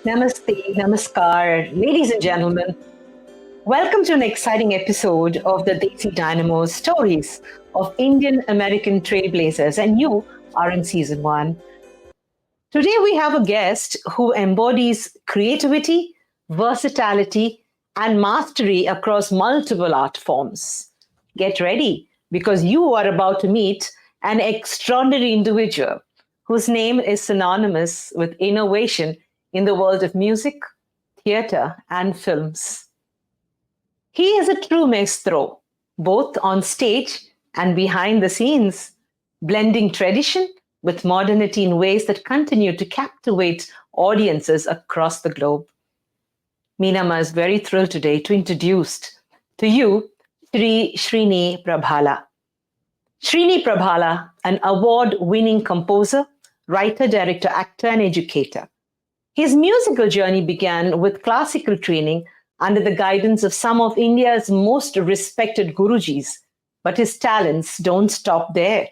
Namaste, namaskar, ladies and gentlemen. Welcome to an exciting episode of the Desi Dynamos stories of Indian-American Trailblazers, and you are in season one. Today we have a guest who embodies creativity, versatility, and mastery across multiple art forms. Get ready because you are about to meet an extraordinary individual whose name is synonymous with innovation in the world of music, theater, and films. He is a true maestro, both on stage and behind the scenes, blending tradition with modernity in ways that continue to captivate audiences across the globe. Meenamma is very thrilled today to introduce to you Sri Srini Prabhala. Srini Prabhala, an award-winning composer, writer, director, actor, and educator. His musical journey began with classical training under the guidance of some of India's most respected gurujis, but his talents don't stop there.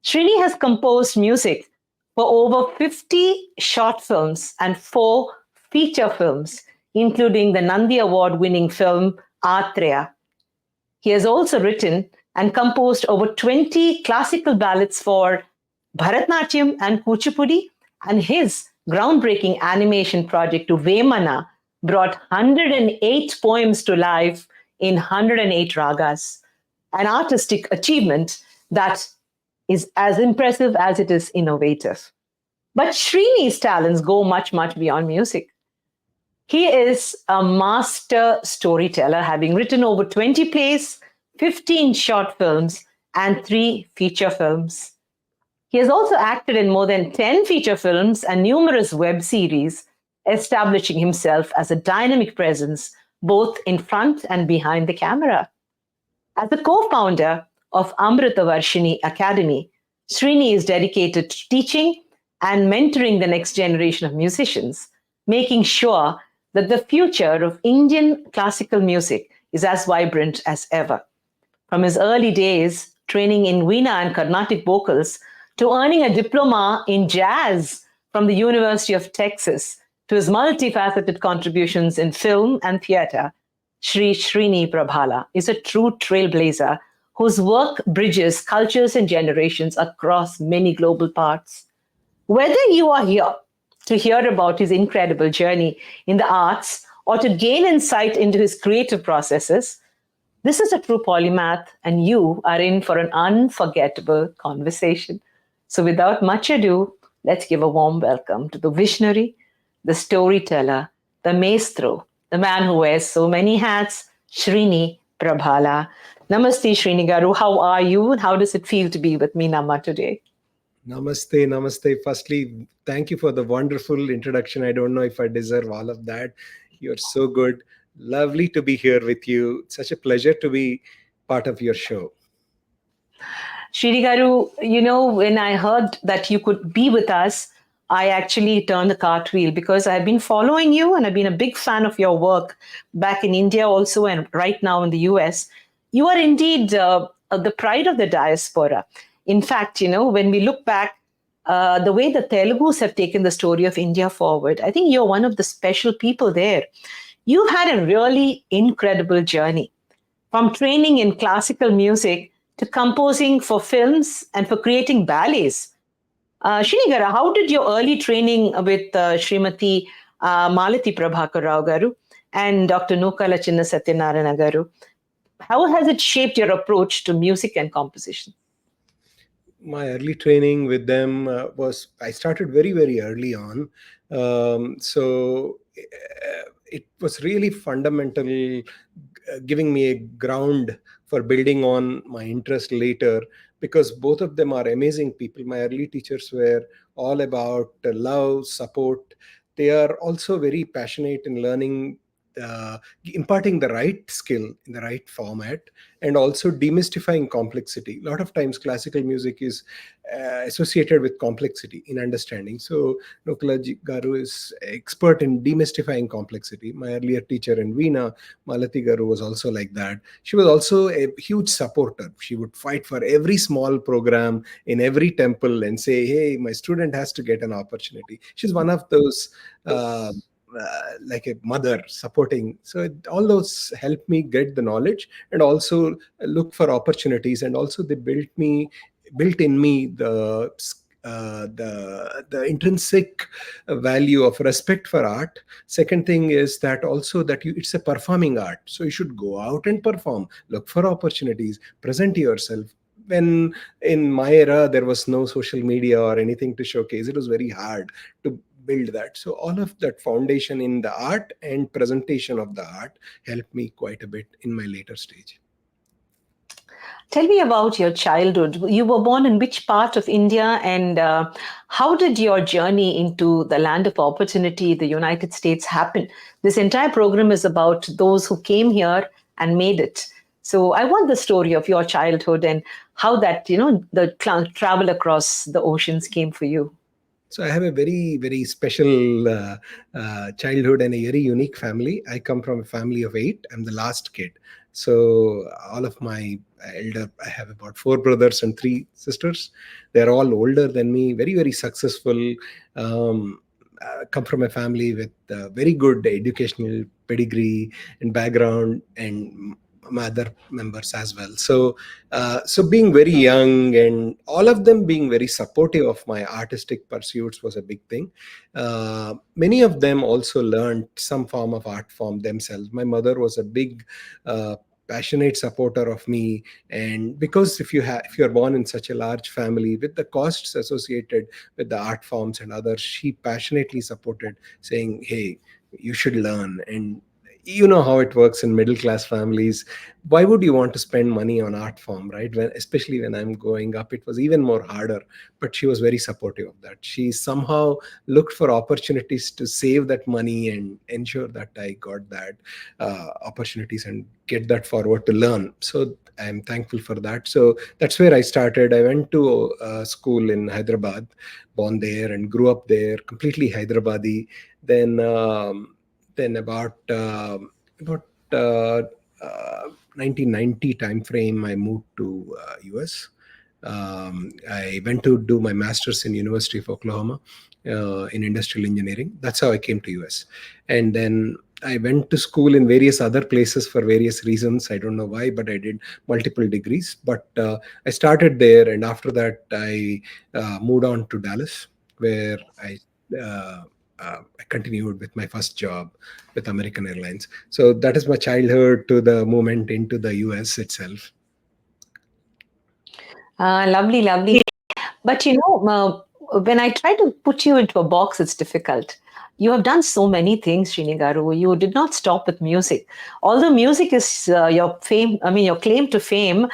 Srini has composed music for over 50 short films and 4 feature films, including the Nandi Award-winning film Atreya. He has also written and composed over 20 classical ballets for Bharatanatyam and Kuchipudi, and his groundbreaking animation project to Vemana brought 108 poems to life in 108 ragas, an artistic achievement that is as impressive as it is innovative. But Srini's talents go much, much beyond music. He is a master storyteller, having written over 20 plays, 15 short films, and 3 feature films. He has also acted in more than 10 feature films and numerous web series, establishing himself as a dynamic presence both in front and behind the camera. As a co-founder of Amritavarshini Academy, Srini is dedicated to teaching and mentoring the next generation of musicians, making sure that the future of Indian classical music is as vibrant as ever. From his early days training in Veena and Carnatic vocals to earning a diploma in jazz from the University of Texas to his multifaceted contributions in film and theater, Sri Srini Prabhala is a true trailblazer whose work bridges cultures and generations across many global parts. Whether you are here to hear about his incredible journey in the arts or to gain insight into his creative processes, this is a true polymath, and you are in for an unforgettable conversation. So, without much ado, let's give a warm welcome to the visionary, the storyteller, the maestro, the man who wears so many hats, Srini Prabhala. Namaste, Srini Garu. How are you, and how does it feel to be with Meenamma today? Namaste, namaste. Firstly, thank you for the wonderful introduction. I don't know if I deserve all of that. You're so good. Lovely to be here with you. Such a pleasure to be part of your show. Srini Garu, you know, when I heard that you could be with us, I actually turned the cartwheel because I've been following you and I've been a big fan of your work back in India also and right now in the US. You are indeed the pride of the diaspora. In fact, you know, when we look back, the way the Telugus have taken the story of India forward, I think you're one of the special people there. You've had a really incredible journey from training in classical music to composing for films and for creating ballets. Shinigara, how did your early training with Srimati Malati Prabhakar Rao Garu and Dr. Nukala Chinna Satyanarayana Garu, how has it shaped your approach to music and composition? My early training with them was, I started very, very early on. It was really fundamental, giving me a ground for building on my interest later, because both of them are amazing people. My early teachers were all about love, support. They are also very passionate in learning imparting the right skill in the right format, and also demystifying complexity. A lot of times classical music is associated with complexity in understanding. So Nukula Garu is expert in demystifying complexity. My earlier teacher in Veena, Malati Garu, was also like that. She was also a huge supporter. She would fight for every small program in every temple and say, hey, my student has to get an opportunity. She's one of those like a mother supporting. So all those helped me get the knowledge and also look for opportunities, and also they built in me the intrinsic value of respect for art. Second thing is that also that it's a performing art, so you should go out and perform, look for opportunities, present yourself. When in my era there was no social media or anything to showcase, it was very hard to build that. So all of that foundation in the art and presentation of the art helped me quite a bit in my later stage. Tell me about your childhood. You were born in which part of India, and how did your journey into the land of opportunity, the United States, happen? This entire program is about those who came here and made it. So I want the story of your childhood and how that, the travel across the oceans came for you. So I have a very, very special childhood and a very unique family. I come from a family of 8. I'm the last kid. So all of my I have about 4 brothers and 3 sisters. They're all older than me, very, very successful. Come from a family with very good educational pedigree and background, and my other members as well. So being very young and all of them being very supportive of my artistic pursuits was a big thing. Many of them also learned some form of art form themselves. My mother was a big passionate supporter of me, and because if you're born in such a large family with the costs associated with the art forms and others, she passionately supported, saying, hey, you should learn. And you know how it works in middle class families. Why would you want to spend money on art form, right? Especially when I'm growing up, it was even more harder. But she was very supportive of that. She somehow looked for opportunities to save that money and ensure that I got that opportunities and get that forward to learn. So I'm thankful for that. So that's where I started. I went to school in Hyderabad, born there and grew up there, completely Hyderabadi. Then about uh, 1990 time frame, I moved to US. I went to do my master's in University of Oklahoma in industrial engineering. That's how I came to US. And then I went to school in various other places for various reasons. I don't know why, but I did multiple degrees. But I started there, and after that, I moved on to Dallas, where uh, I continued with my first job with American Airlines. So that is my childhood to the movement into the US itself. Lovely, lovely. But when I try to put you into a box, it's difficult. You have done so many things, Srinigaru. You did not stop with music. Although music is your fame, I mean, your claim to fame,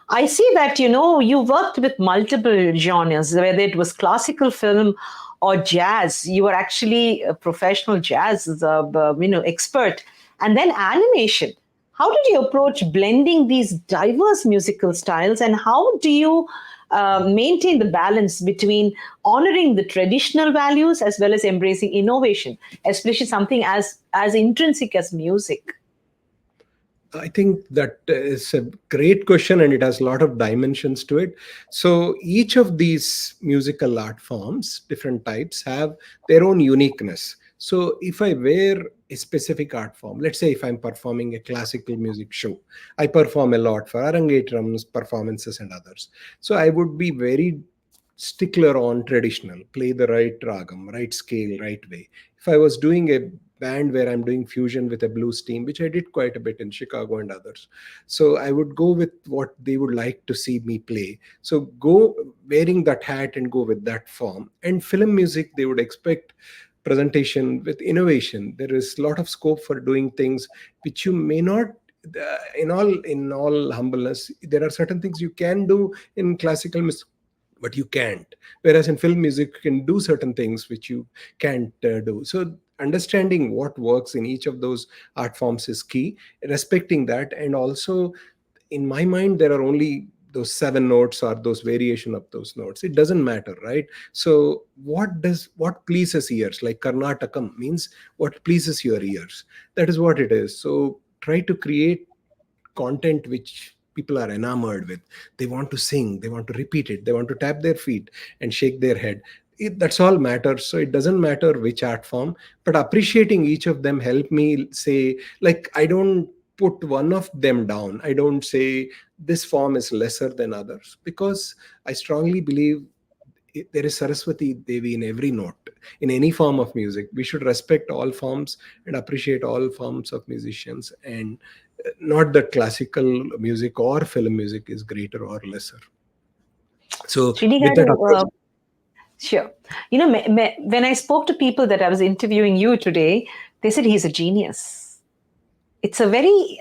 I see that, you worked with multiple genres, whether it was classical film or jazz. You were actually a professional jazz, expert. And then animation. How did you approach blending these diverse musical styles, and how do you maintain the balance between honoring the traditional values as well as embracing innovation, especially something as intrinsic as music? I think that is a great question, and it has a lot of dimensions to it. So each of these musical art forms, different types, have their own uniqueness. So if I wear a specific art form, let's say if I'm performing a classical music show, I perform a lot for arangetrams, performances, and others. So I would be very stickler on traditional, play the right ragam, right scale, right way. If I was doing a band where I'm doing fusion with a blues team, which I did quite a bit in Chicago and others, so I would go with what they would like to see me play. So go wearing that hat and go with that form. And film music, they would expect presentation with innovation. There is a lot of scope for doing things which you may not, in all humbleness, there are certain things you can do in classical music, but you can't. Whereas in film music, you can do certain things which you can't do. So understanding what works in each of those art forms is key, respecting that. And also, in my mind, there are only those seven notes or those variation of those notes. It doesn't matter, right? So what pleases ears, like Karnatakam means what pleases your ears. That is what it is. So try to create content which people are enamored with. They want to sing, they want to repeat it, they want to tap their feet and shake their head. That's all matters. So it doesn't matter which art form, but appreciating each of them help me say, like, I don't put one of them down. I don't say this form is lesser than others, because I strongly believe there is Saraswati Devi in every note, in any form of music. We should respect all forms and appreciate all forms of musicians, and not that classical music or film music is greater or lesser. So, Srini with that garu, approach, sure. When I spoke to people that I was interviewing you today, they said he's a genius. It's a very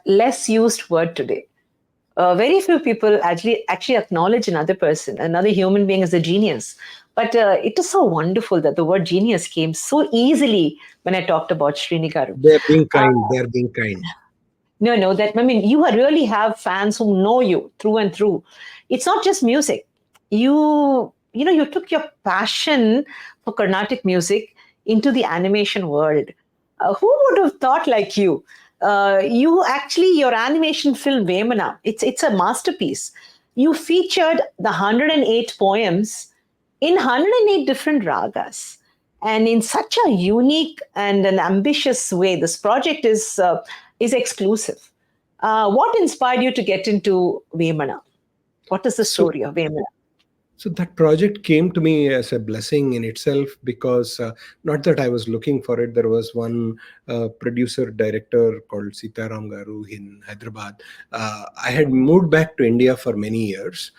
less used word today. Very few people actually acknowledge another person, another human being as a genius. But it is so wonderful that the word genius came so easily when I talked about Srini garu. they're being kind. They're being kind. No, that I mean, you really have fans who know you through and through. It's not just music. You took your passion for Carnatic music into the animation world. Who would have thought like you? Your animation film Vemana, it's a masterpiece. You featured the 108 poems in 108 different ragas, and in such a unique and an ambitious way. This project is exclusive. What inspired you to get into Vemana? What is the So, story of Vemana? So that project came to me as a blessing in itself, because not that I was looking for it. There was one producer director called Sitaram Garu in Hyderabad. I had moved back to India for many years.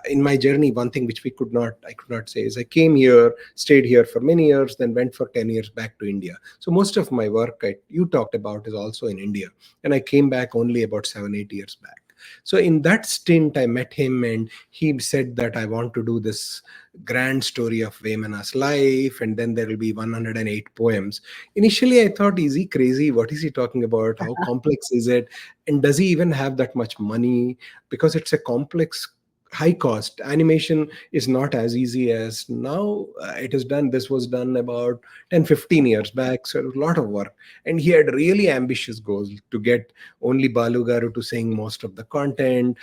In my journey, one thing which I could not say is, I came here, stayed here for many years, then went for 10 years back to India. So most of my work you talked about is also in India, and I came back only about 7, 8 years back. So in that stint, I met him, and he said that I want to do this grand story of Vemana's life, and then there will be 108 poems. Initially, I thought, is he crazy? What is he talking about? How complex is it? And does he even have that much money? Because it's a complex, high cost animation is not as easy as now. It is done. This was done about 10, 15 years back, so it was a lot of work. And he had really ambitious goals to get only Balu Garu to sing most of the content.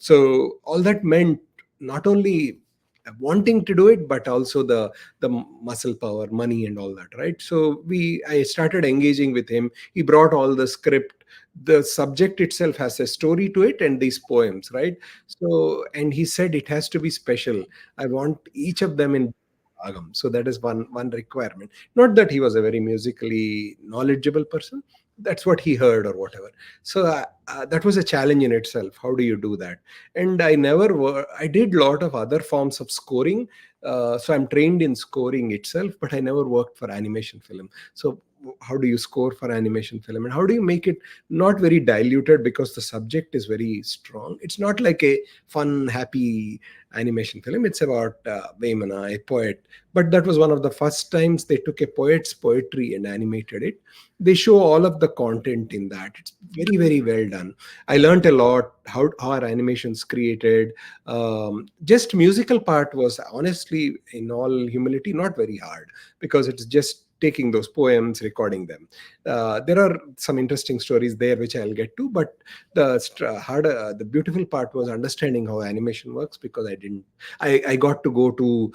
So all that meant not only wanting to do it, but also the muscle power, money, and all that, right? So I started engaging with him. He brought all the script. The subject itself has a story to it, and these poems, right? So, and he said it has to be special. I want each of them in ragam. So that is one requirement. Not that he was a very musically knowledgeable person. That's what he heard or whatever. So that was a challenge in itself. How do you do that? And I did a lot of other forms of scoring. So I'm trained in scoring itself, but I never worked for animation film. So how do you score for animation film, and how do you make it not very diluted, because the subject is very strong? It's not like a fun, happy animation film. It's about Vemana, a poet. But that was one of the first times they took a poet's poetry and animated it. They show all of the content in that. It's very, very well done. I learned a lot how are animations created. Just musical part was, honestly, in all humility, not very hard, because it's just taking those poems, recording them. There are some interesting stories there which I'll get to, but the beautiful part was understanding how animation works, because I got to go to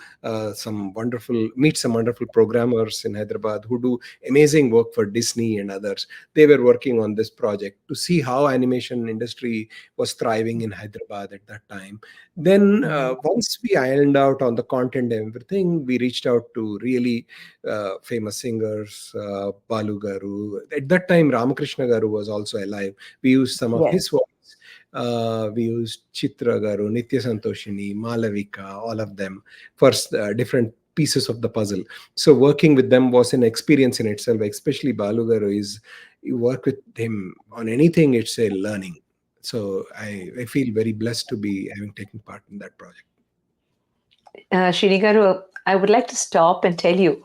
meet some wonderful programmers in Hyderabad who do amazing work for Disney and others. They were working on this project to see how animation industry was thriving in Hyderabad at that time. Then once we ironed out on the content and everything, we reached out to really famous singers, Balu Garu. At that time, Ramakrishna Garu was also alive. We used some of Yes. his voice. We used Chitra Garu, Nitya Santoshini, Malavika, all of them for different pieces of the puzzle. So working with them was an experience in itself, especially Balu Garu. You work with him on anything, it's a learning. So I feel very blessed to be having taken part in that project. Srini garu, I would like to stop and tell you,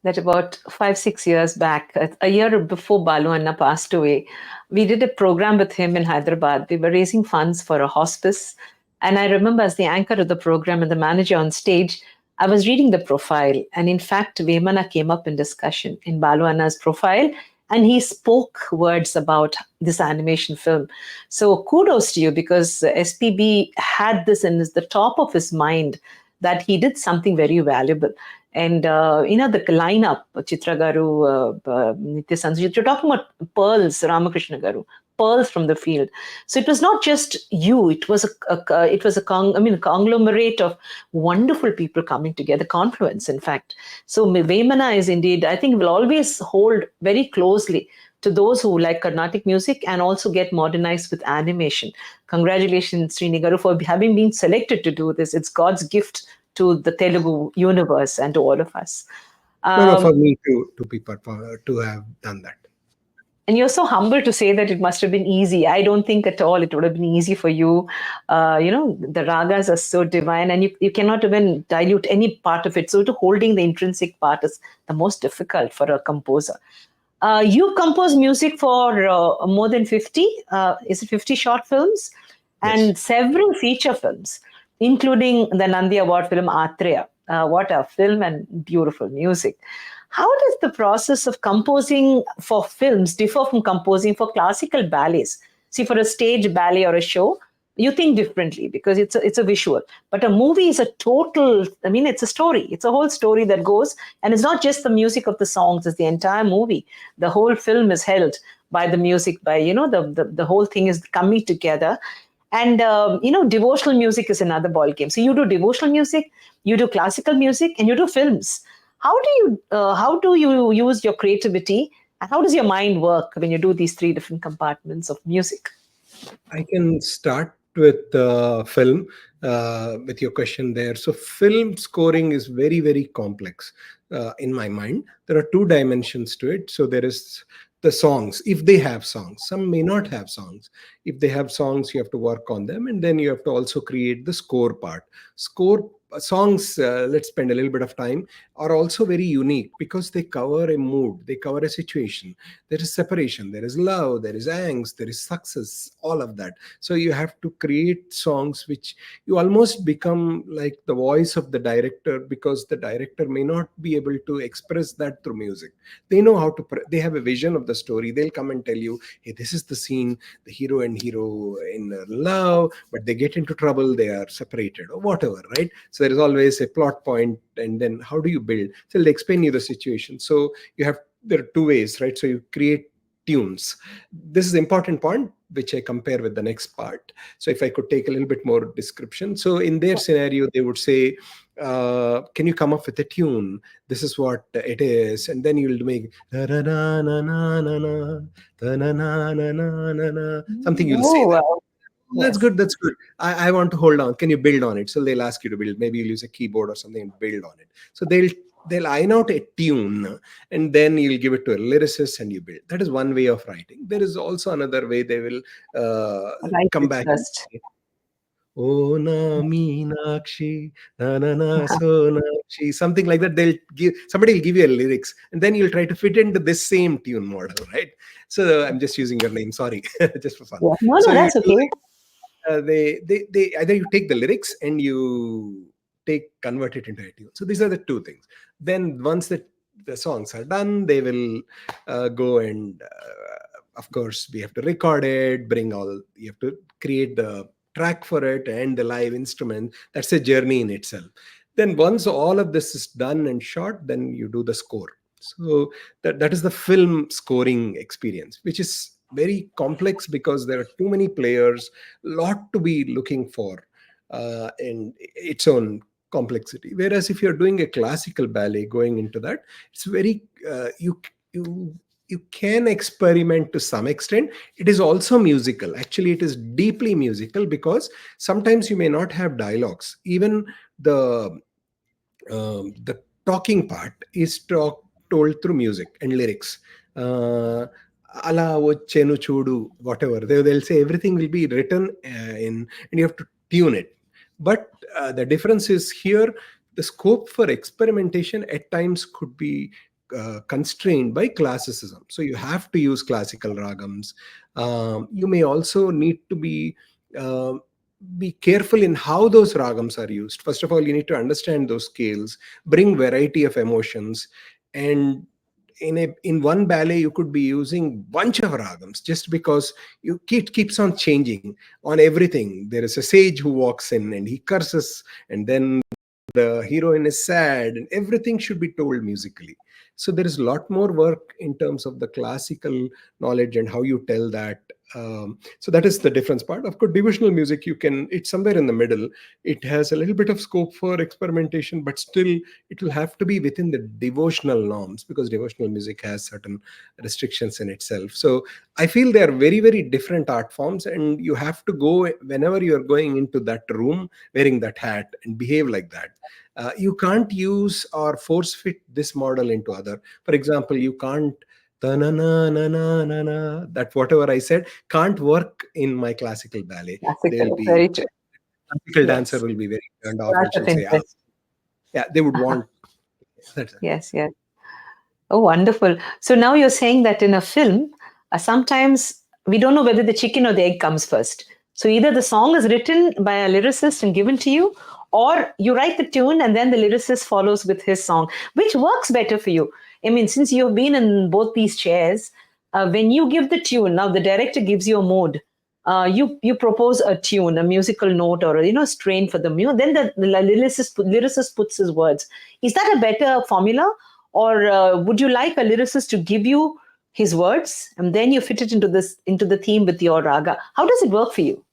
that about 5, 6 years back, a year before Balu Anna passed away, we did a program with him in Hyderabad. We were raising funds for a hospice. And I remember as the anchor of the program and the manager on stage, I was reading the profile. And in fact, Vemana came up in discussion in Balu Anna's profile. And he spoke words about this animation film. So kudos to you, because SPB had this in the top of his mind that he did something very valuable. And the lineup, Chitra Garu, Nitya Sanjeev, you're talking about pearls, Ramakrishna Garu, pearls from the field. So it was not just you; it was a conglomerate of wonderful people coming together, confluence, in fact. So Vemana is indeed, I think, will always hold very closely to those who like Carnatic music and also get modernized with animation. Congratulations, Srini Garu, for having been selected to do this. It's God's gift to the Telugu universe and to all of us. No, for Um, me to be to have done that. and you're so humble to say that it must have been easy. I don't think at all it would have been easy for you. The ragas are so divine, and you cannot even dilute any part of it. So, to holding the intrinsic part is the most difficult for a composer. You compose music for more than 50, is it 50 short films? Yes. And several feature films, including the Nandi Award film Atreya. What a film and beautiful music. How does the process of composing for films differ from composing for classical ballets? See, for a stage ballet or a show, you think differently because it's a visual. But a movie is a total. I mean, it's a story. It's a whole story that goes, and it's not just the music of the songs. It's the entire movie. The whole film is held by the music. By the whole thing is coming together. And devotional music is another ball game. So you do devotional music, you do classical music, and you do films. How do you use your creativity, and how does your mind work when you do these three different compartments of music? I can start with film, with your question there. So, film scoring is very, very complex in my mind. There are two dimensions to it. So, there is the songs, if they have songs. Some may not have songs. If they have songs, you have to work on them. And then you have to also create the score part. Score songs, let's spend a little bit of time, are also very unique because they cover a mood, they cover a situation. There is separation, there is love, there is angst, there is success, all of that. So you have to create songs which you almost become like the voice of the director, because the director may not be able to express that through music. They know how to they have a vision of the story. They'll come and tell you, hey, this is the scene, the hero and hero in love, but they get into trouble, they are separated or whatever, right? So there is always a plot point, and then how do you build? So they'll explain you the situation. So you have, there are two ways, right? So you create tunes. This is the important point which I compare with the next part. So if I could take a little bit more description. So in their scenario, they would say, can you come up with a tune? This is what it is. And then you'll make something, you'll say Oh, that. wow. That's Yes. good. That's good. I want to hold on. Can you build on it? So they'll ask you to build. Maybe you'll use a keyboard or something and build on it. So they'll iron out a tune, and then you'll give it to a lyricist and you build. That is one way of writing. There is also another way. They will Write come it back and first. say, "Oh na Meenakshi, na na na Sonakshi," something like that. Somebody will give you a lyrics, and then you'll try to fit into this same tune model, right? So I'm just using your name. Sorry, just for fun. Yeah. No, So no, you that's do, okay. they either you take the lyrics and you convert it into a tune. So these are the two things. Then once the songs are done, they will go and of course we have to record it, you have to create the track for it and the live instrument. That's a journey in itself. Then once all of this is done and shot, then you do the score. So that is the film scoring experience, which is very complex because there are too many players, lot to be looking for, and its own complexity. Whereas if you're doing a classical ballet, going into that, it's very you you can experiment to some extent. It is also musical. Actually, it is deeply musical because sometimes you may not have dialogues. Even the talking part is told through music and lyrics. Ala vachenu chudu, whatever. They'll say everything will be written and you have to tune it. But the difference is here, the scope for experimentation at times could be constrained by classicism. So you have to use classical ragams. You may also need to uh, be careful in how those ragams are used. First of all, you need to understand those scales, bring variety of emotions, and in one ballet you could be using bunch of ragams just because keeps on changing on everything. There is a sage who walks in and he curses, and then the heroine is sad, and everything should be told musically. So there is a lot more work in terms of the classical knowledge and how you tell that. So that is the difference part. Of course, devotional music, it's somewhere in the middle. It has a little bit of scope for experimentation, but still it will have to be within the devotional norms, because devotional music has certain restrictions in itself. So I feel they are very, very different art forms, and you have to go whenever you are going into that room wearing that hat and behave like that. You can't use or force fit this model into other. For example, you can't ta-na-na-na-na-na-na, that whatever I said can't work in my classical ballet. They'll Classical, be very true. classical dancer Yes. will be very turned off Lot and of she'll say, interest. yeah, they would want. That's it. Yes, yes. Oh, wonderful. So now you're saying that in a film, sometimes we don't know whether the chicken or the egg comes first. So either the song is written by a lyricist and given to you, or you write the tune and then the lyricist follows with his song. Which works better for you? I mean, since you've been in both these chairs, when you give the tune, now the director gives you a mode. You propose a tune, a musical note, or strain for the music. Then the lyricist puts his words. Is that a better formula, or would you like a lyricist to give you his words and then you fit it into the theme with your raga? How does it work for you?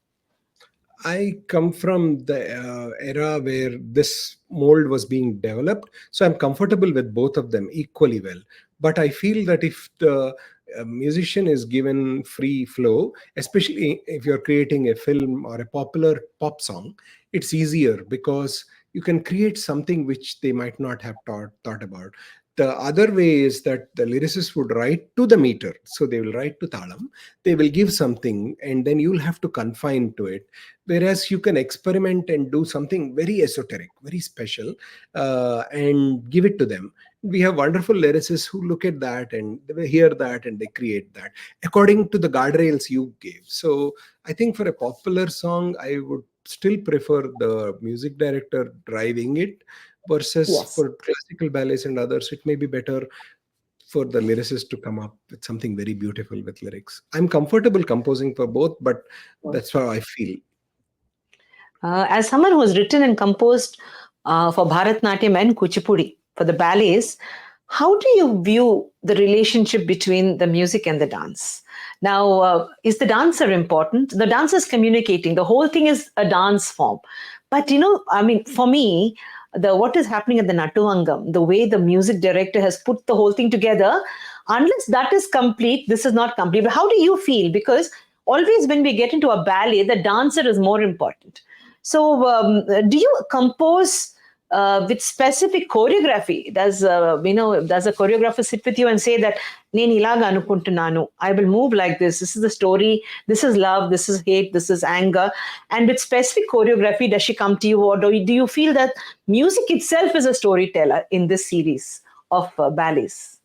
I come from the era where this mold was being developed, so I'm comfortable with both of them equally well. But I feel that if the musician is given free flow, especially if you're creating a film or a popular pop song, it's easier because you can create something which they might not have thought about. The other way is that the lyricist would write to the meter, so they will write to talam, they will give something, and then you'll have to confine to it. Whereas you can experiment and do something very esoteric, very special, and give it to them. We have wonderful lyricists who look at that and they hear that and they create that according to the guardrails you gave. So I think for a popular song, I would still prefer the music director driving it, versus Yes. for classical ballets and others, it may be better for the lyricist to come up with something very beautiful with lyrics. I'm comfortable composing for both, but that's how I feel. As someone who has written and composed for Bharatanatyam and Kuchipudi for the ballets, how do you view the relationship between the music and the dance? Now, is the dancer important? The dancer is communicating. The whole thing is a dance form. But I mean, for me, the what is happening at the Natuvangam, the way the music director has put the whole thing together, unless that is complete, this is not complete. But how do you feel? Because always when we get into a ballet, the dancer is more important. So, do you compose with specific choreography? Does a choreographer sit with you and say that నేను ఇలాగా అనుకుంటున్నాను, I will move like this. This is the story. This is love. This is hate. This is anger. And with specific choreography, does she come to you, or do you feel that music itself is a storyteller in this series of ballets?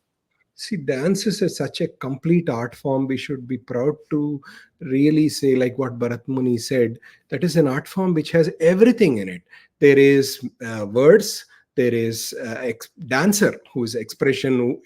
See, dance is such a complete art form. We should be proud to really say, like what Bharat Muni said, that is an art form which has everything in it. There is words, there is dancer who is expression.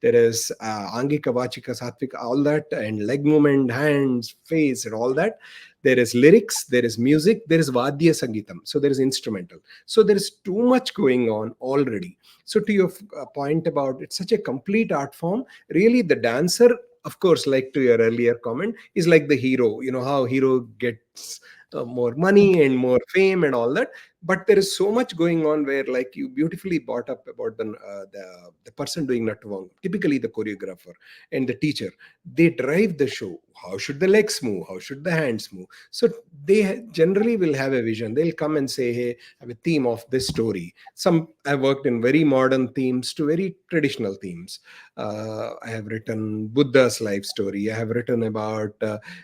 There is angika, vachika, satvika, all that, and leg movement, hands, face, and all that. There is lyrics, there is music, there is vadya sangeetam. So there is instrumental. So there is too much going on already. So to your point about it's such a complete art form, really the dancer, of course, like to your earlier comment, is like the hero. You know how hero gets more money and more fame and all that. But there is so much going on where, like you beautifully brought up about the person doing Natuvang, typically the choreographer and the teacher, they drive the show. How should the legs move? How should the hands move? So they generally will have a vision. They'll come and say, hey, I have a theme of this story. Some I've worked in very modern themes to very traditional themes. I have written Buddha's life story. I have written about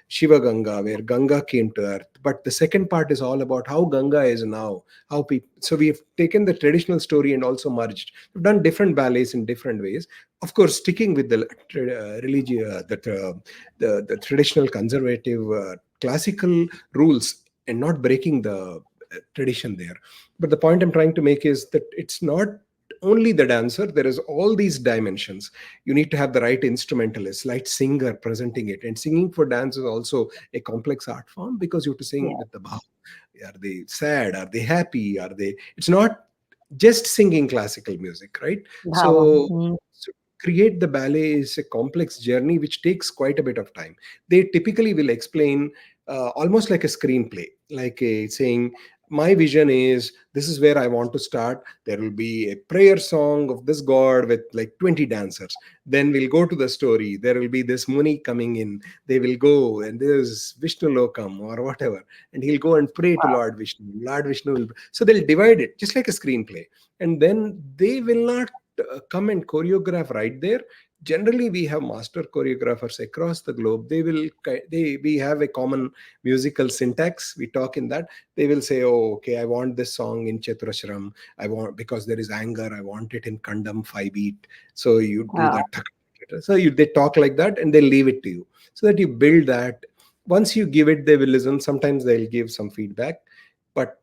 Shiva Ganga, where Ganga came to earth. But the second part is all about how Ganga is now now. How people, so we have taken the traditional story and also merged. We've done different ballets in different ways, of course sticking with the the traditional conservative classical rules, and not breaking the tradition there. But the point I'm trying to make is that it's not only the dancer, there is all these dimensions. You need to have the right instrumentalist, right singer presenting it, and singing for dance is also a complex art form, because you have to sing Yeah. with the bhav. Are they sad, are they happy, are they, it's not just singing classical music, right? Bhavam. So, so create the ballet is a complex journey which takes quite a bit of time. They typically will explain almost like a screenplay, like saying, my vision is this is where I want to start. There will be a prayer song of this god with like 20 dancers. Then we'll go to the story. There will be this Muni coming in. They will go, and there's Vishnu Lokam or whatever, and he'll go and pray to Lord Vishnu. Lord Vishnu will. So they'll divide it just like a screenplay, and then they will not come and choreograph right there. Generally, we have master choreographers across the globe. They will we have a common musical syntax. We talk in that. They will say, "Oh, okay, I want this song in Chaturashram. I want, because there is anger. I want it in Kandam 5 beat. So you do Wow. that." So they talk like that, and they leave it to you, so that you build that. Once you give it, they will listen. Sometimes they'll give some feedback, but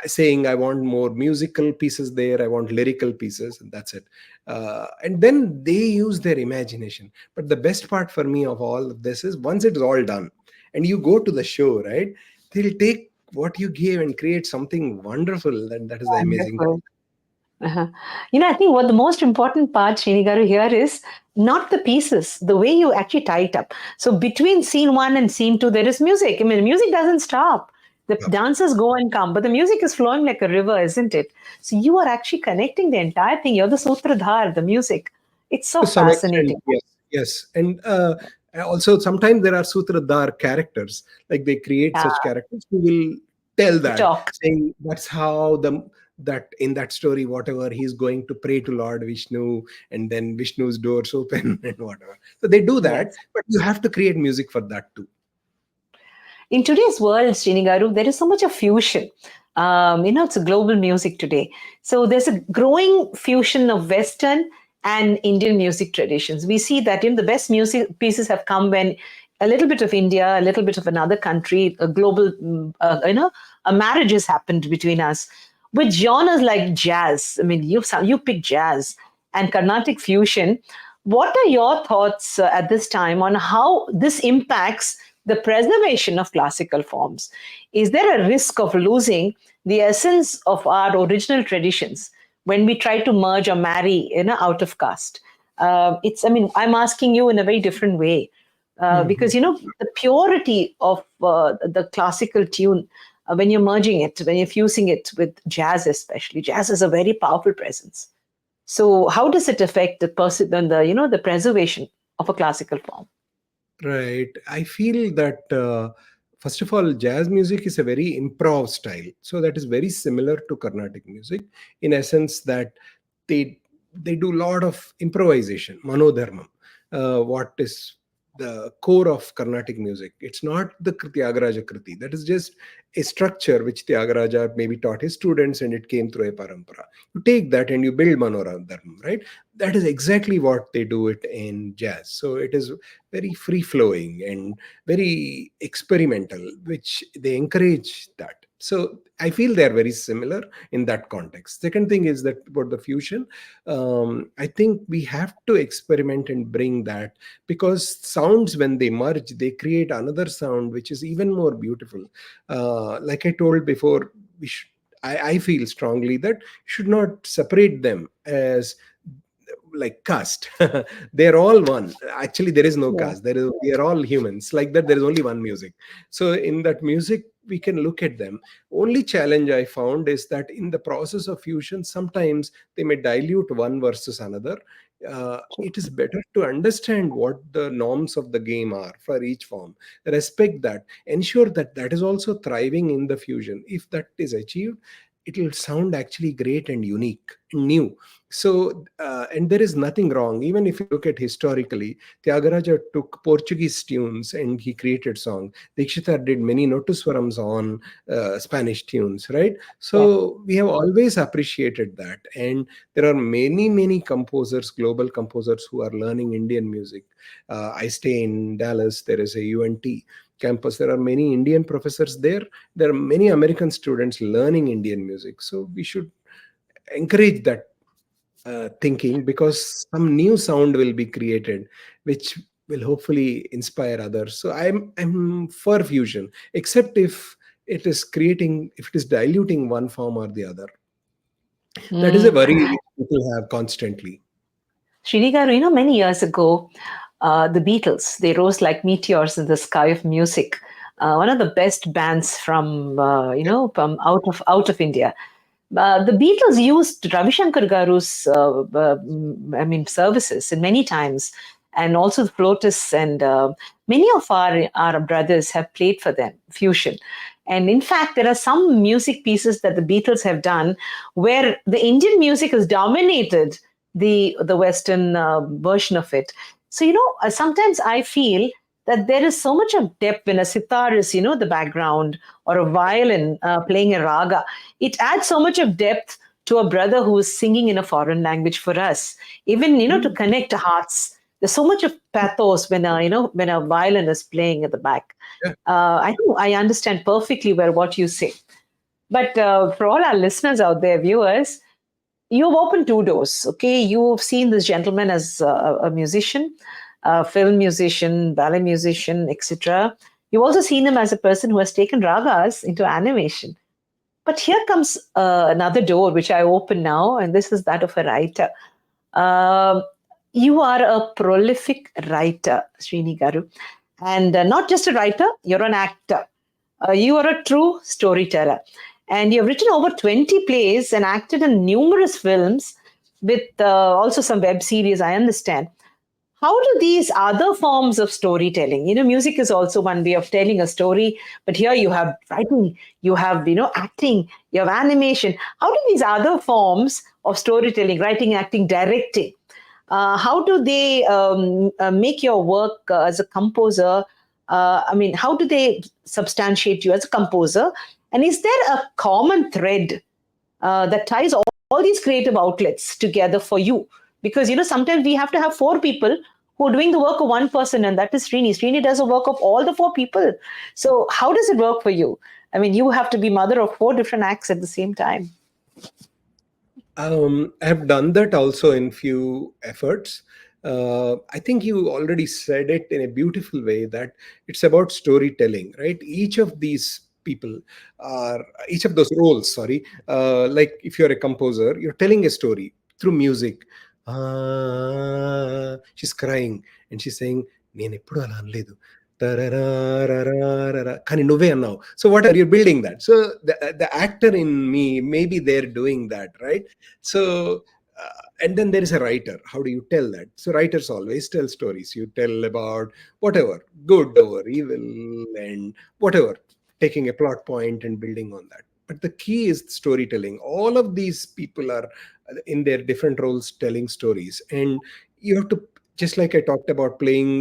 saying I want more musical pieces there, I want lyrical pieces, and that's it. And then they use their imagination. But the best part for me of all of this is once it's all done and you go to the show, right, they'll take what you gave and create something wonderful, and that is the amazing part. Wonderful. Uh-huh. I think what the most important part, Srinigaru, here is not the pieces, the way you actually tie it up. So between scene one and scene two, there is music. I mean, music doesn't stop. The Yeah. dancers go and come, but the music is flowing like a river, isn't it? So you are actually connecting the entire thing. You're the sutradhar, the music. It's so To some extent, fascinating. yes, yes. And also sometimes there are sutradhar characters, like they create Yeah, such characters who will tell to that, talk. saying that's how the, that in that story, whatever, he's going to pray to Lord Vishnu, and then Vishnu's doors open and whatever. So they do that, Yes. but you have to create music for that too. In today's world, Srinigaru, there is so much of fusion. It's a global music today. So there's a growing fusion of Western and Indian music traditions. We see that the best music pieces have come when a little bit of India, a little bit of another country, a global, a marriage has happened between us. With genres like jazz, I mean, you pick jazz and Carnatic fusion. What are your thoughts at this time on how this impacts the preservation of classical forms? Is there a risk of losing the essence of our original traditions when we try to merge or marry out of caste? I'm asking you in a very different way because, Mhm. the purity of the classical tune, when you're merging it, when you're fusing it with jazz, especially, jazz is a very powerful presence. So, how does it affect the preservation of a classical form? Right. I feel that first of all, jazz music is a very improv style, so that is very similar to Carnatic music in essence that they they do a lot of improvisation, manodharmam. What is the core of Carnatic music? It's not the Tyagaraja Kriti. That is just a structure which Tyagaraja maybe taught his students, and it came through a parampara. You take that and you build manodharmam, right? That is exactly what they do it in jazz. So it is very free flowing and very experimental, which they encourage that. So I feel they are very similar in that context. Second thing is that about the fusion, I think we have to experiment and bring that, because sounds when they merge, they create another sound which is even more beautiful. Like I told before, we should. I feel strongly that you should not separate them as like caste. They're all one. Actually, there is no Yeah. caste. There is, we are all humans, like that. There is only one music. So in that music we can look at them. Only challenge I found is that in the process of fusion, sometimes they may dilute one versus another. It is better to understand what the norms of the game are for each form, respect that, ensure that that is also thriving in the fusion. If that is achieved, it'll sound actually great and unique and new. So and there is nothing wrong. Even if you look at historically, Tyagaraja took Portuguese tunes and he created song. Dikshita did many notuswarams on Spanish tunes, right? Yeah. So we have always appreciated that. And there are many composers, global composers, who are learning Indian music. I stay in Dallas. There is a UNT campus. There are many Indian professors there. There are many American students learning Indian music. So we should encourage that thinking, because some new sound will be created which will hopefully inspire others. So I'm for fusion, except if if it is diluting one form or the other. That is a Mm. worry which people have constantly. Srini garu, many years ago, the Beatles, they rose like meteors in the sky of music. One of the best bands from, from out of India. The Beatles used Ravi Shankar Garu's, services in many times, and also the flautists, and many of our brothers have played for them, fusion. And in fact, there are some music pieces that the Beatles have done where the Indian music has dominated the Western version of it. So, sometimes I feel that there is so much of depth when a sitar is, the background, or a violin playing a raga. It adds so much of depth to a brother who is singing in a foreign language for us. Even, to connect hearts. There's so much of pathos when a violin is playing at the back. Yeah. I think I understand perfectly what you say. But for all our listeners out there, viewers, you've opened two doors. Okay, you've seen this gentleman as a musician, a film musician, ballet musician, etc. You've also seen him as a person who has taken ragas into animation. But here comes another door which I open now, and this is that of a writer. Um you are a prolific writer, Srini Garu, and not just a writer, you're an actor. You are a true storyteller. And you've written over 20 plays and acted in numerous films with also some web series, I understand. How do these other forms of storytelling, music is also one way of telling a story, but here you have writing, you have, acting, you have animation. How do these other forms of storytelling, writing, acting, directing, how do they make your work as a composer? How do they substantiate you as a composer? And is there a common thread that ties all these creative outlets together for you? Because sometimes we have to have four people who are doing the work of one person, and that is Srini. Srini does the work of all the four people. So how does it work for you? I mean, you have to be mother of four different acts at the same time. I have done that also in few efforts. I think you already said it in a beautiful way, that it's about storytelling, right? Each of those roles, sorry, like if you're a composer, you're telling a story through music. She's crying and she's saying, నేను ఎప్పుడు అలా అనలేదు. కానీ నువ్వే అన్నావు. So whatever, you're building that. So the actor in me, maybe they're doing that, right? So and then there is a writer. How do you tell that? So writers always tell stories. You tell about whatever, good or evil, and whatever, taking a plot point and building on that. But the key is storytelling. All of these people are in their different roles telling stories, and you have to, just like I talked about playing,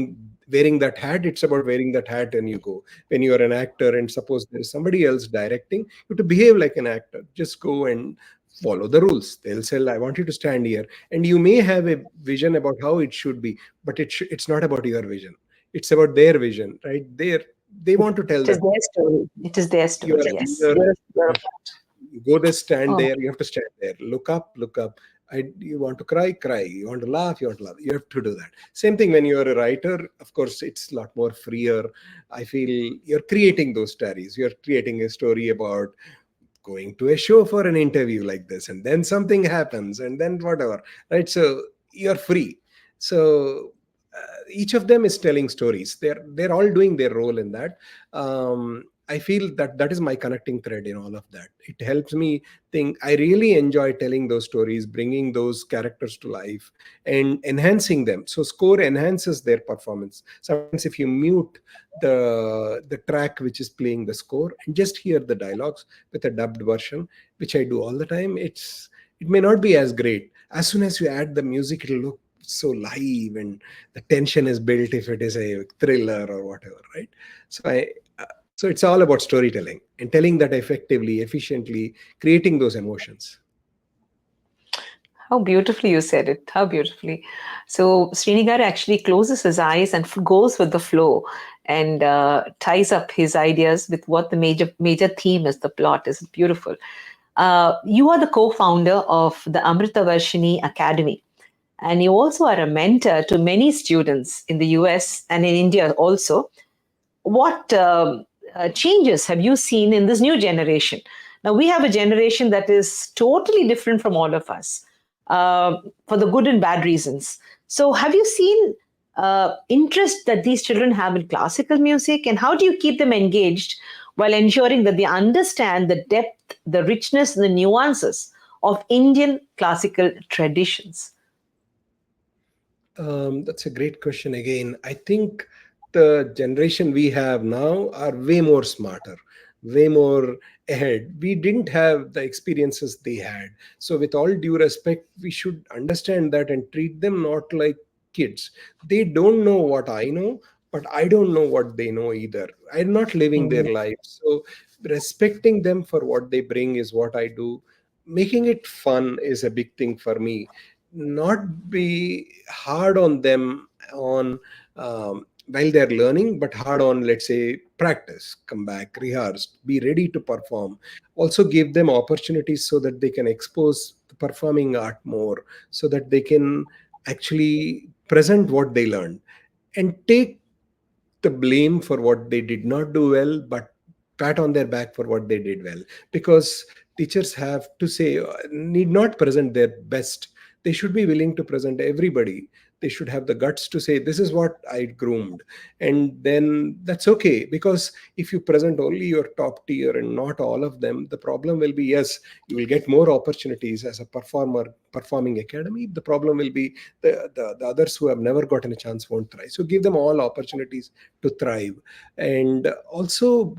wearing that hat, it's about wearing that hat. And you go, when you are an actor and suppose there's somebody else directing, you have to behave like an actor. Just go and follow the rules. They'll say, I want you to stand here, and you may have a vision about how it should be, but it's not about your vision, it's about their vision, right? They want to tell It is that their story. It is their you are story, a yes. leader. You go there, stand Oh, there, you have to stand there, look up, look up. You want to cry, cry. You want to laugh, you want to laugh. You have to do that. Same thing when you're a writer. Of course, it's a lot more freer. I feel you're creating those stories. You're creating a story about going to a show for an interview like this, and then something happens, and then whatever, right? So you're free. So each of them is telling stories. They're all doing their role in that. I feel that that is my connecting thread in all of that. It helps me think. I really enjoy telling those stories, bringing those characters to life, and enhancing them. So score enhances their performance. Sometimes if you mute the track which is playing the score and just hear the dialogues with a dubbed version, which I do all the time, it may not be as great. As soon as you add the music, it'll look so live, and the tension is built if it is a thriller or whatever, right? So I so it's all about storytelling and telling that effectively, efficiently, creating those emotions. How beautifully you said it. How beautifully. So Srinigar actually closes his eyes and goes with the flow and ties up his ideas with what the major theme is, the plot is beautiful. You are the co-founder of the Amrita Varshini Academy, and you also are a mentor to many students in the US and in India also. What changes have you seen in this new generation? Now, we have a generation that is totally different from all of us for the good and bad reasons. So, have you seen interest that these children have in classical music, and how do you keep them engaged while ensuring that they understand the depth, the richness, and the nuances of Indian classical traditions? That's a great question again. I think the generation we have now are way more smarter, way more ahead. We didn't have the experiences they had. So, with all due respect, we should understand that and treat them not like kids. They don't know what I know, but I don't know what they know either. I'm not living their Mhm. life. So, respecting them for what they bring is what I do. Making it fun is a big thing for me. Not be hard on them on while they're learning, but hard on, let's say, practice, come back, rehearse, be ready to perform. Also give them opportunities so that they can expose the performing art more, so that they can actually present what they learned, and take the blame for what they did not do well, but pat on their back for what they did well. Because teachers have to say, need not present their best. They should be willing to present everybody. They should have the guts to say, this is what I groomed. And then that's okay. Because if you present only your top tier and not all of them, the problem will be, yes, you will get more opportunities as a performing academy. The problem will be the others who have never gotten a chance won't try. So give them all opportunities to thrive. And also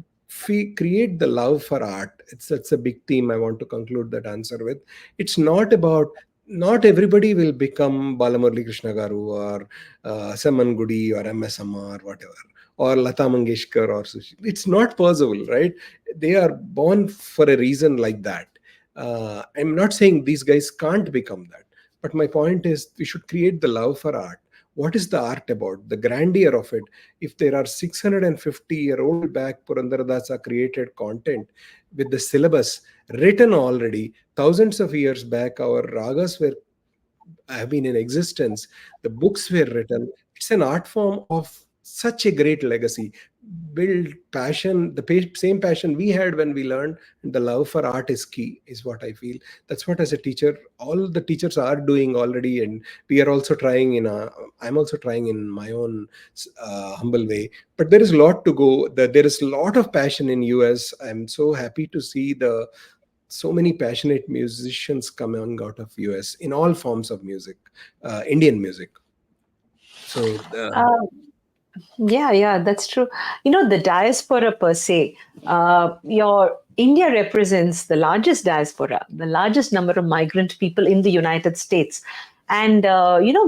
create the love for art. That's a big theme I want to conclude that answer with. It's not about, not everybody will become Balamurali Krishna Garu or Saman Gudi or MS Amma or whatever, or Lata Mangeshkar or Sushi. It's not possible, right? They are born for a reason like that. I'm not saying these guys can't become that, but my point is we should create the love for art. What is the art about? The grandeur of it. If there are 650-year-old back Purandaradasa created content with the syllabus written already, thousands of years back, our ragas were have been in existence, the books were written. It's an art form of such a great legacy. Build passion, the same passion we had when we learned, and the love for art is key, is what I feel. That's what, as a teacher, all the teachers are doing already, and we are also trying I'm also trying in my own humble way. But there is a lot to go. There is a lot of passion in US. I'm so happy to see the so many passionate musicians coming out of US in all forms of music, Indian music. So Yeah, yeah, that's true. You know, the diaspora per se, your India represents the largest diaspora, the largest number of migrant people in the United States. And,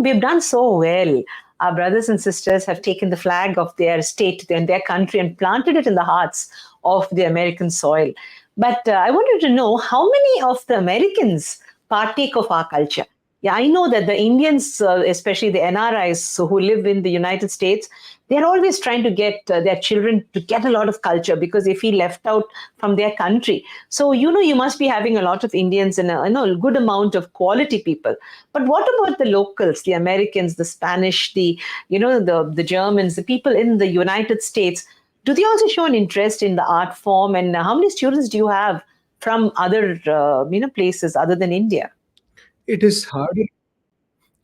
we've done so well. Our brothers and sisters have taken the flag of their state and their country and planted it in the hearts of the American soil. But I wanted to know how many of the Americans partake of our culture. Yeah, I know that the Indians, especially the NRIs who live in the United States, they're always trying to get their children to get a lot of culture because they feel left out from their country. So, you must be having a lot of Indians and a good amount of quality people. But what about the locals, the Americans, the Spanish, the Germans, the people in the United States? Do they also show an interest in the art form? And how many students do you have from other, places other than India? it is harder.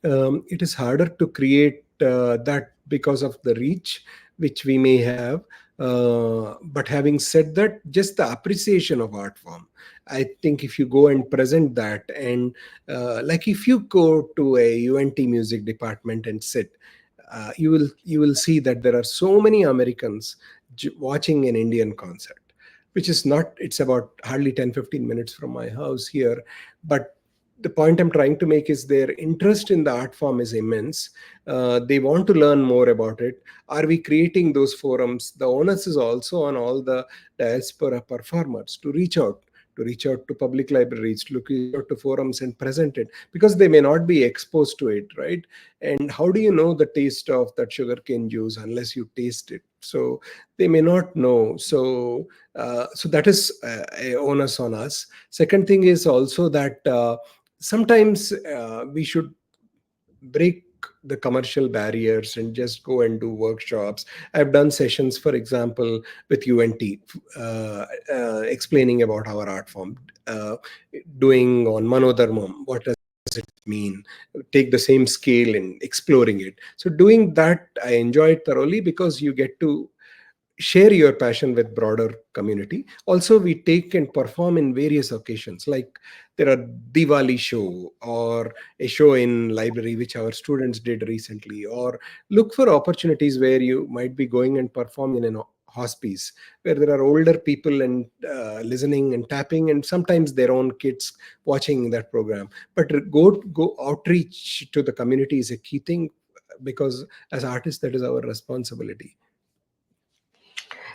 It is harder to create that because of the reach which we may have. But having said that, just the appreciation of art form, I think if you go and present that, and like if you go to a UNT music department and sit, you will see that there are so many Americans watching an Indian concert, which is not, it's about hardly 10-15 minutes from my house here. But the point I'm trying to make is their interest in the art form is immense. They want to learn more about it. Are we creating those forums? The onus is also on all the diaspora performers to reach out to public libraries, to reach out to forums and present it, because they may not be exposed to it, right? And how do you know the taste of that sugarcane juice unless you taste it? So they may not know. So that is a onus on us. Second thing is also that sometimes we should break the commercial barriers and just go and do workshops. I've done sessions, for example, with UNT, explaining about our art form, uh, doing on Manodharmam, what does it mean, take the same scale and exploring it. So doing that, I enjoy it thoroughly, because you get to share your passion with broader community. Also, we take and perform in various occasions, like there are Diwali show or a show in library which our students did recently, or look for opportunities where you might be going and perform in an hospice where there are older people and listening and tapping, and sometimes their own kids watching that program. But go outreach to the community is a key thing, because as artists, that is our responsibility.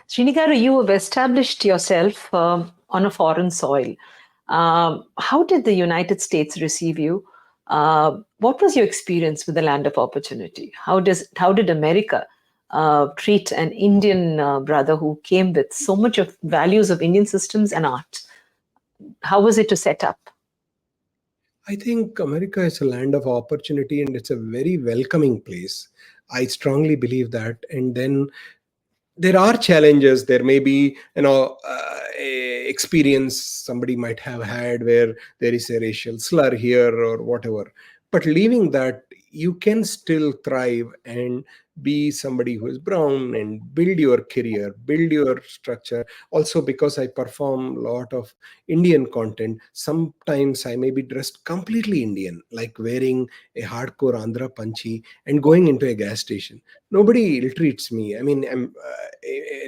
Srinigaru, you have established yourself on a foreign soil. How did the United States receive you? What was your experience with the land of opportunity? How did America treat an Indian brother who came with so much of values of Indian systems and art? How was it to set up? I think America is a land of opportunity, and it's a very welcoming place. I strongly believe that. And then there are challenges. There may be, a experience somebody might have had where there is a racial slur here or whatever. But leaving that, you can still thrive and be somebody who is brown and build your career, build your structure. Also, because I perform a lot of Indian content, sometimes I may be dressed completely Indian, like wearing a hardcore Andhra panchi and going into a gas station. Nobody ill treats me. I mean, I'm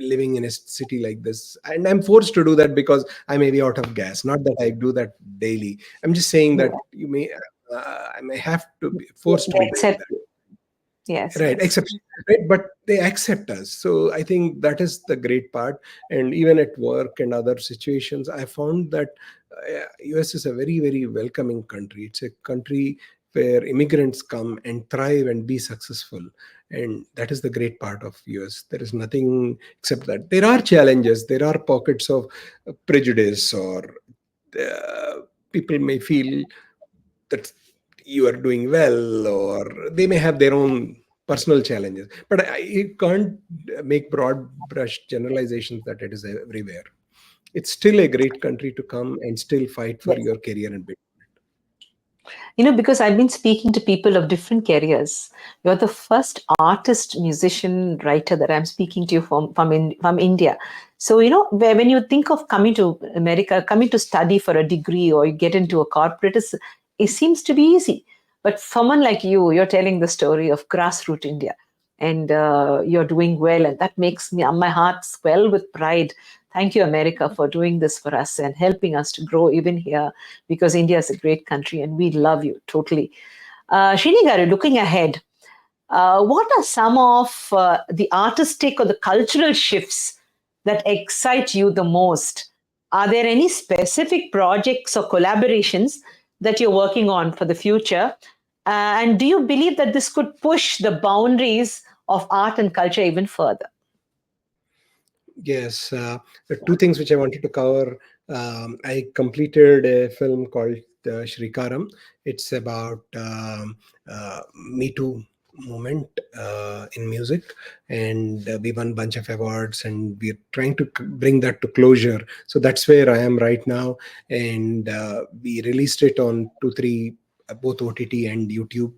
living in a city like this, and I'm forced to do that because I may be out of gas. Not that I do that daily. I'm just saying Yeah. that I may have to be forced to be doing Except, that. yes, Right, yes. exception, right? But they accept us. So I think that is the great part. And even at work and other situations, I found that US is a very, very welcoming country. It's a country where immigrants come and thrive and be successful. And that is the great part of US. There is nothing except that. There are challenges, there are pockets of prejudice, or people may feel that you are doing well, or they may have their own personal challenges. But you can't make broad brush generalizations that it is everywhere. It's still a great country to come and still fight for Yes. your career and build. Because I've been speaking to people of different careers. You're the first artist, musician, writer that I'm speaking to you from India. So, when you think of coming to America, coming to study for a degree or you get into a corporate, it seems to be easy. But someone like you, you're telling the story of grassroots India, and you're doing well, and that makes my heart swell with pride. Thank you, America, for doing this for us and helping us to grow even here, because India is a great country and we love you totally. Srinigaru, looking ahead, what are some of the artistic or the cultural shifts that excite you the most? Are there any specific projects or collaborations that you're working on for the future? And do you believe that this could push the boundaries of art and culture even further? Yes, the two things which I wanted to cover. I completed a film called Shrikaram. It's about Me Too movement in music, and we won a bunch of awards, and we're trying to bring that to closure. So that's where I am right now, and we released it on 2 3 both OTT and YouTube.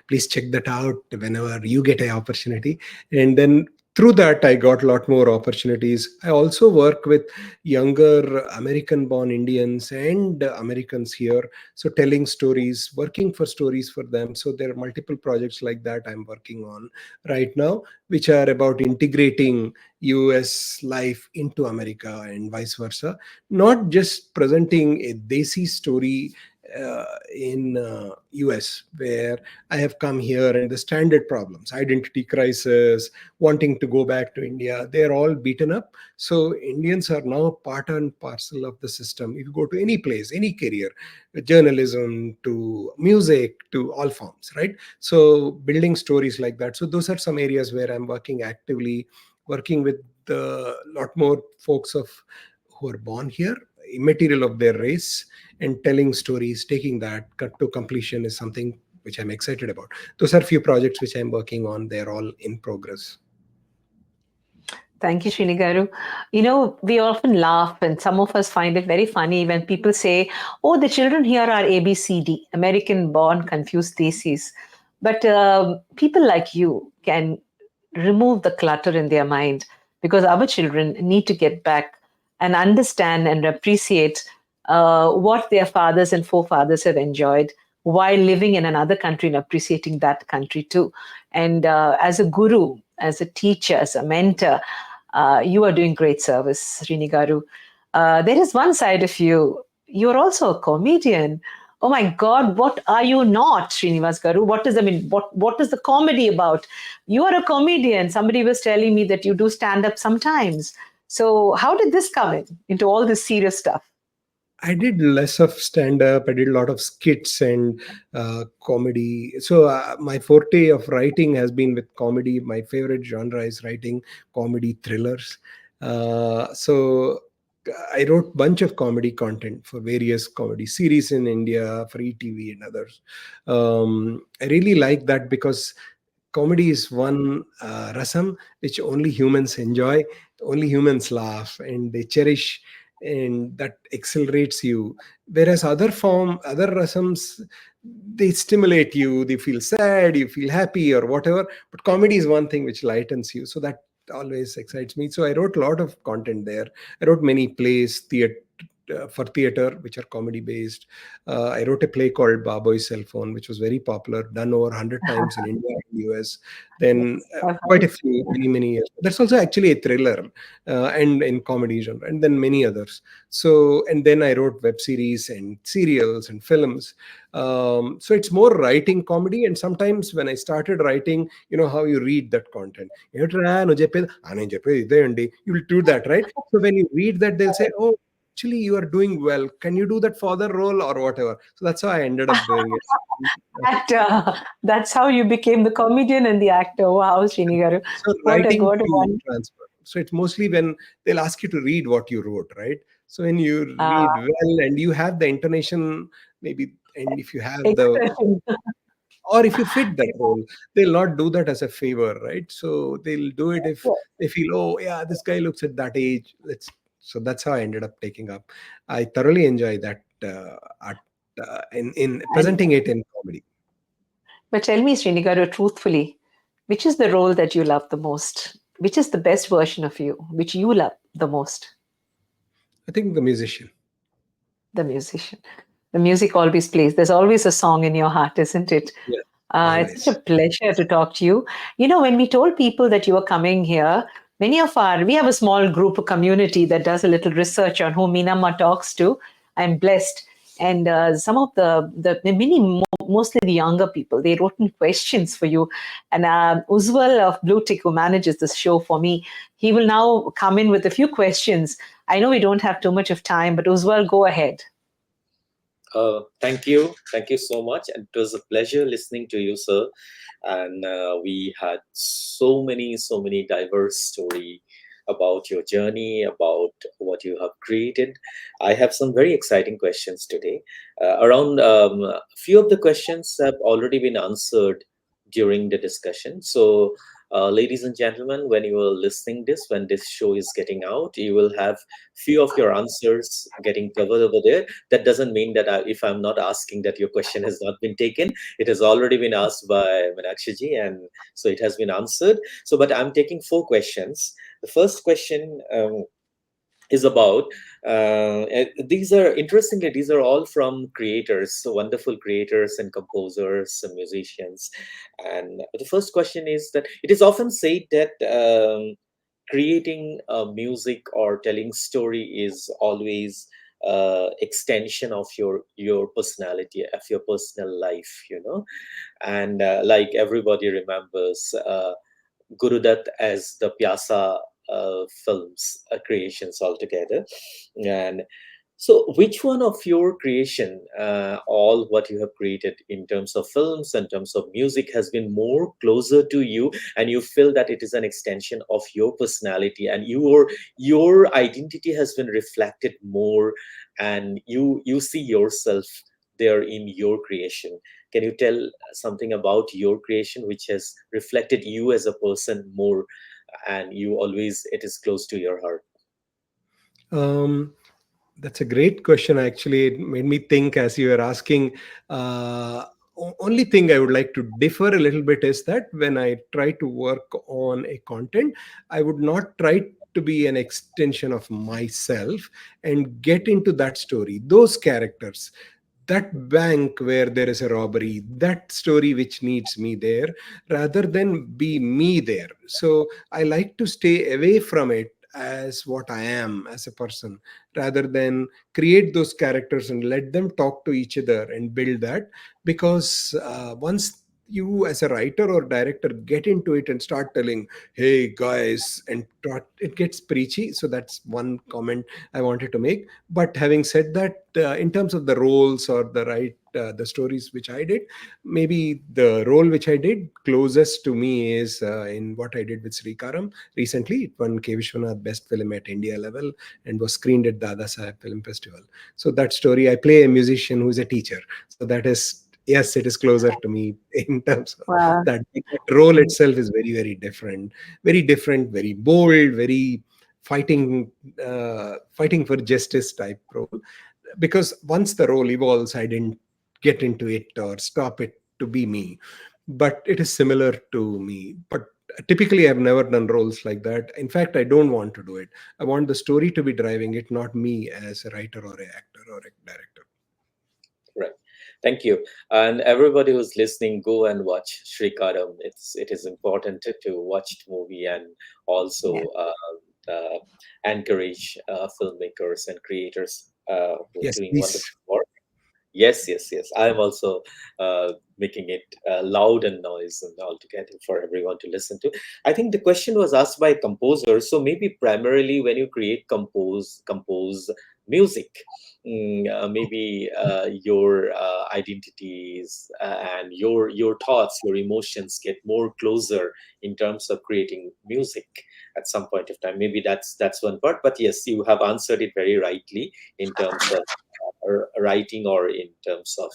Please check that out whenever you get an opportunity. And then through that I got a lot more opportunities. I also work with younger American born Indians and Americans here, so telling stories, working for stories for them. So there are multiple projects like that I'm working on right now, which are about integrating US life into America and vice versa, not just presenting a desi story in US, where I have come here and the standard problems, identity crisis, wanting to go back to India, they're all beaten up. So Indians are now part and parcel of the system. If you go to any place, any career, journalism to music to all forms, right? So building stories like that. So those are some areas where I'm working actively, working with a lot more folks of who are born here, immaterial of their race, and telling stories, taking that cut to completion is something which I'm excited about. Those are few projects which I'm working on. They're all in progress. Thank you, Srini Garu. We often laugh, and some of us find it very funny when people say, "Oh, the children here are ABCD, American-born confused theses." But people like you can remove the clutter in their mind, because our children need to get back and understand and appreciate what their fathers and forefathers have enjoyed while living in another country and appreciating that country too. And as a guru, as a teacher, as a mentor, you are doing great service, Srini Garu. There is one side of you. You're also a comedian. Oh my God, what are you not, Srinivas Garu? What is the comedy about? You are a comedian. Somebody was telling me that you do stand up sometimes. So how did this come into all this serious stuff? I did less of stand up. I did a lot of skits and comedy. So my forte of writing has been with comedy. My favorite genre is writing comedy thrillers. So I wrote bunch of comedy content for various comedy series in India, for ETV and others. I really like that because comedy is one rasam which only humans enjoy, only humans laugh and they cherish, and that accelerates you. Whereas other rasams, they stimulate you, they feel sad, you feel happy or whatever, but comedy is one thing which lightens you, so that always excites me. So I wrote a lot of content there. I wrote many plays, theater, for theater, which are comedy based. I wrote a play called Baboy's Cell Phone, which was very popular, done over 100 times in India and US. Then Yes, I've quite heard a it. few, many years. That's also actually a thriller, and in comedy genre, and then many others. So, and then I wrote web series and serials and films. So it's more writing comedy. And sometimes when I started writing, you know how you read that content. "ఏమిట్రా నువ్వు చెప్పేది? నేను చెప్పేది ఇదే అండి." You will do that, right? So when you read that, they'll say, "Oh, actually you are doing well. Can you do that father role or whatever?" So that's how I ended up doing it. Actor. That's how you became the comedian and the actor. Wow, Srini Garu. So What writing a to one. transfer. So it's mostly when they'll ask you to read what you wrote, right? So when you Uh, read well and you have the intonation, maybe, and if you have the, expression. or if you fit that role, they'll not do that as a favor, right? So they'll do it if Yes. they feel, oh yeah, this guy looks at that age. Let's. So that's how I ended up taking up. I thoroughly enjoy that art in And presenting it in comedy. but tell me, Srinigaru, truthfully, which is the role that you love the most? Which is the best version of you, which you love the most? I think the musician. The musician. The music always plays. There's always a song in your heart, isn't it? Yeah, It's such always. a pleasure to talk to you. When we told people that you were coming here, we have a small group, a community that does a little research on who Meenamma talks to. I'm blessed. And some of mostly the younger people, they wrote in questions for you. And Uzwal of Blue Tick, who manages this show for me, he will now come in with a few questions. I know we don't have too much of time, but Uzwal, go ahead. Thank you. Thank you so much. And it was a pleasure listening to you, sir. And we had so many diverse story about your journey, about what you have created. I have some very exciting questions today. Around a few of the questions have already been answered during the discussion. So Ladies and gentlemen, when you are listening this, when this show is getting out, you will have few of your answers getting covered over there. That doesn't mean that if I'm not asking, that your question has not been taken. It has already been asked by Meenakshi ji, and so it has been answered. So, but I'm taking four questions. The first question is about these are, interestingly, these are all from creators, so wonderful creators and composers and musicians. And the first question is that it is often said that creating music or telling story is always extension of your personality, of your personal life, and like everybody remembers Gurudutt as the Pyasa films creations altogether. And so, which one of your creation, all what you have created in terms of films, in terms of music, has been more closer to you, and you feel that it is an extension of your personality, and your identity has been reflected more, and you see yourself there in your creation? Can you tell something about your creation which has reflected you as a person more, and you always, it is close to your heart? Um, that's a great question. Actually, it made me think as you were asking. Only thing I would like to differ a little bit is that when I try to work on a content, I would not try to be an extension of myself and get into that story, those characters, that bank where there is a robbery, that story which needs me there, rather than be me there. So I like to stay away from it as what I am as a person, rather than create those characters and let them talk to each other and build that. Because once you as a writer or director get into it and start telling, hey guys, and it gets preachy. So that's one comment I wanted to make. But having said that, in terms of the roles or the stories which I did, maybe the role which I did closest to me is in what I did with Sri Karam recently. It won K. Vishwanath Best Film at India level and was screened at Dada Saheb Film Festival. So that story, I play a musician who is a teacher. So that is, yes, it is closer to me in terms of Wow. that. That role itself is very, very different, very bold, very fighting for justice type role. Because once the role evolves, I didn't get into it or stop it to be me, but it is similar to me. But typically I've never done roles like that. In fact, I don't want to do it. I want the story to be driving it, not me as a writer or a actor or a director. Right. Thank you. And everybody who's listening, go and watch Sri Karam. It is important to watch the movie, and also Yeah. encourage filmmakers and creators who are Yes, doing wonderful please. work. Yes, yes, yes. I am also making it loud and noise and all together for everyone to listen to. I think the question was asked by composers, so maybe primarily when you create compose music, maybe your identities and your thoughts, your emotions get more closer in terms of creating music at some point of time. Maybe that's one part. But yes, you have answered it very rightly in terms of writing, or in terms of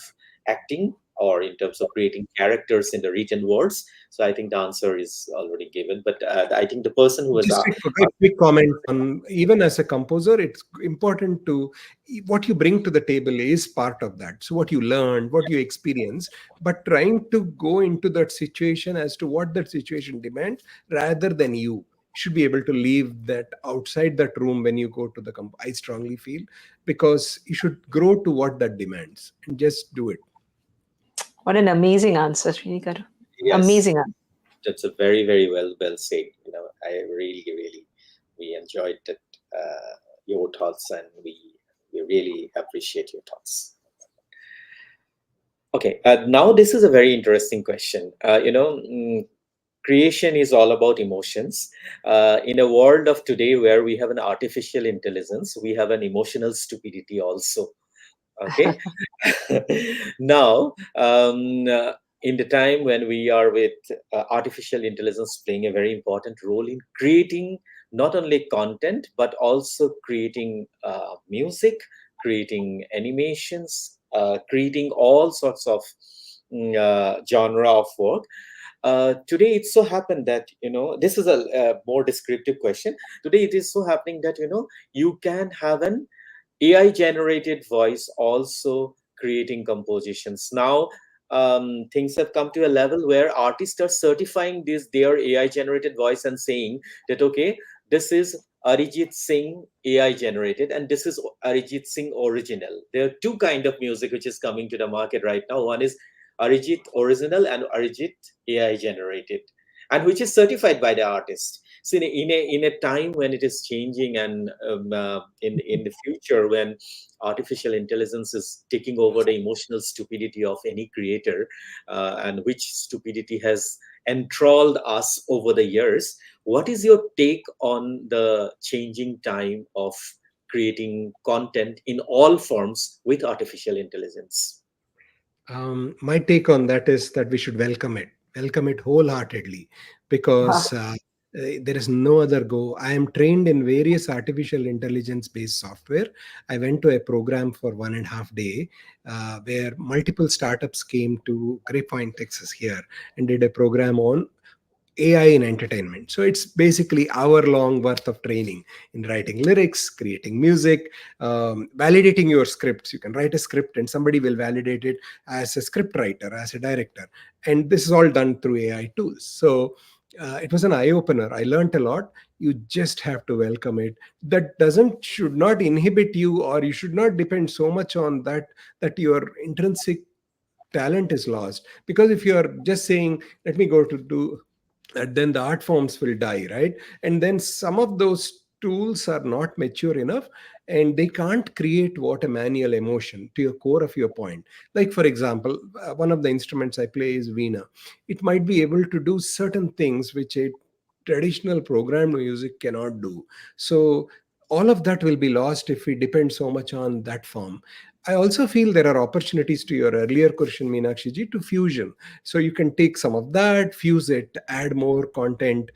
acting, or in terms of creating characters in the written words. So I think the answer is already given. But I think the person who has Just a quick comment on, even as a composer, it's important to, what you bring to the table is part of that. So what you learn, what you experience, but trying to go into that situation as to what that situation demands, rather than you should be able to leave that outside that room when you go to the I strongly feel, because you should grow to what that demands and just do it. What an amazing answer, Srini. yes, Amazing answer. that's a very, very well said. I really, really, we enjoyed that, your thoughts, and we really appreciate your thoughts. Okay, now this is a very interesting question. Creation is all about emotions. In a world of today where we have an artificial intelligence, we have an emotional stupidity also. Okay. Now, in the time when we are with artificial intelligence playing a very important role in creating not only content but also creating music, creating animations, creating all sorts of genre of work. today it so happened that, this is a more descriptive question. Today it is so happening that, you can have an AI generated voice also creating compositions. Now, things have come to a level where artists are certifying this their AI generated voice and saying that, okay, this is Arijit Singh AI generated and this is Arijit Singh original. There are two kind of music which is coming to the market right now. One is Arijit original and Arijit AI generated, and which is certified by the artist. So in a time when it is changing, and in the future when artificial intelligence is taking over the emotional stupidity of any creator, and which stupidity has enthralled us over the years, what is your take on the changing time of creating content in all forms with artificial intelligence? My take on that is that we should welcome it wholeheartedly, because there is no other go. I am trained in various artificial intelligence based software. I went to a program for 1.5 day where multiple startups came to Grapevine, Texas here, and did a program on AI in entertainment. So it's basically hour-long worth of training in writing lyrics, creating music, validating your scripts. You can write a script and somebody will validate it as a script writer, as a director. And this is all done through AI tools. So it was an eye-opener. I learned a lot. You just have to welcome it. That doesn't should not inhibit you, or you should not depend so much on that your intrinsic talent is lost. Because if you are just saying, let me go to do that, then the art forms will die, right? And then some of those tools are not mature enough, and they can't create what a manual emotion to your core of your point. Like for example, one of the instruments I play is Veena. It might be able to do certain things which a traditional programmed music cannot do. So all of that will be lost if we depend so much on that form. I also feel there are opportunities, to your earlier question, Meenakshi ji, to fusion. So you can take some of that, fuse it, add more content,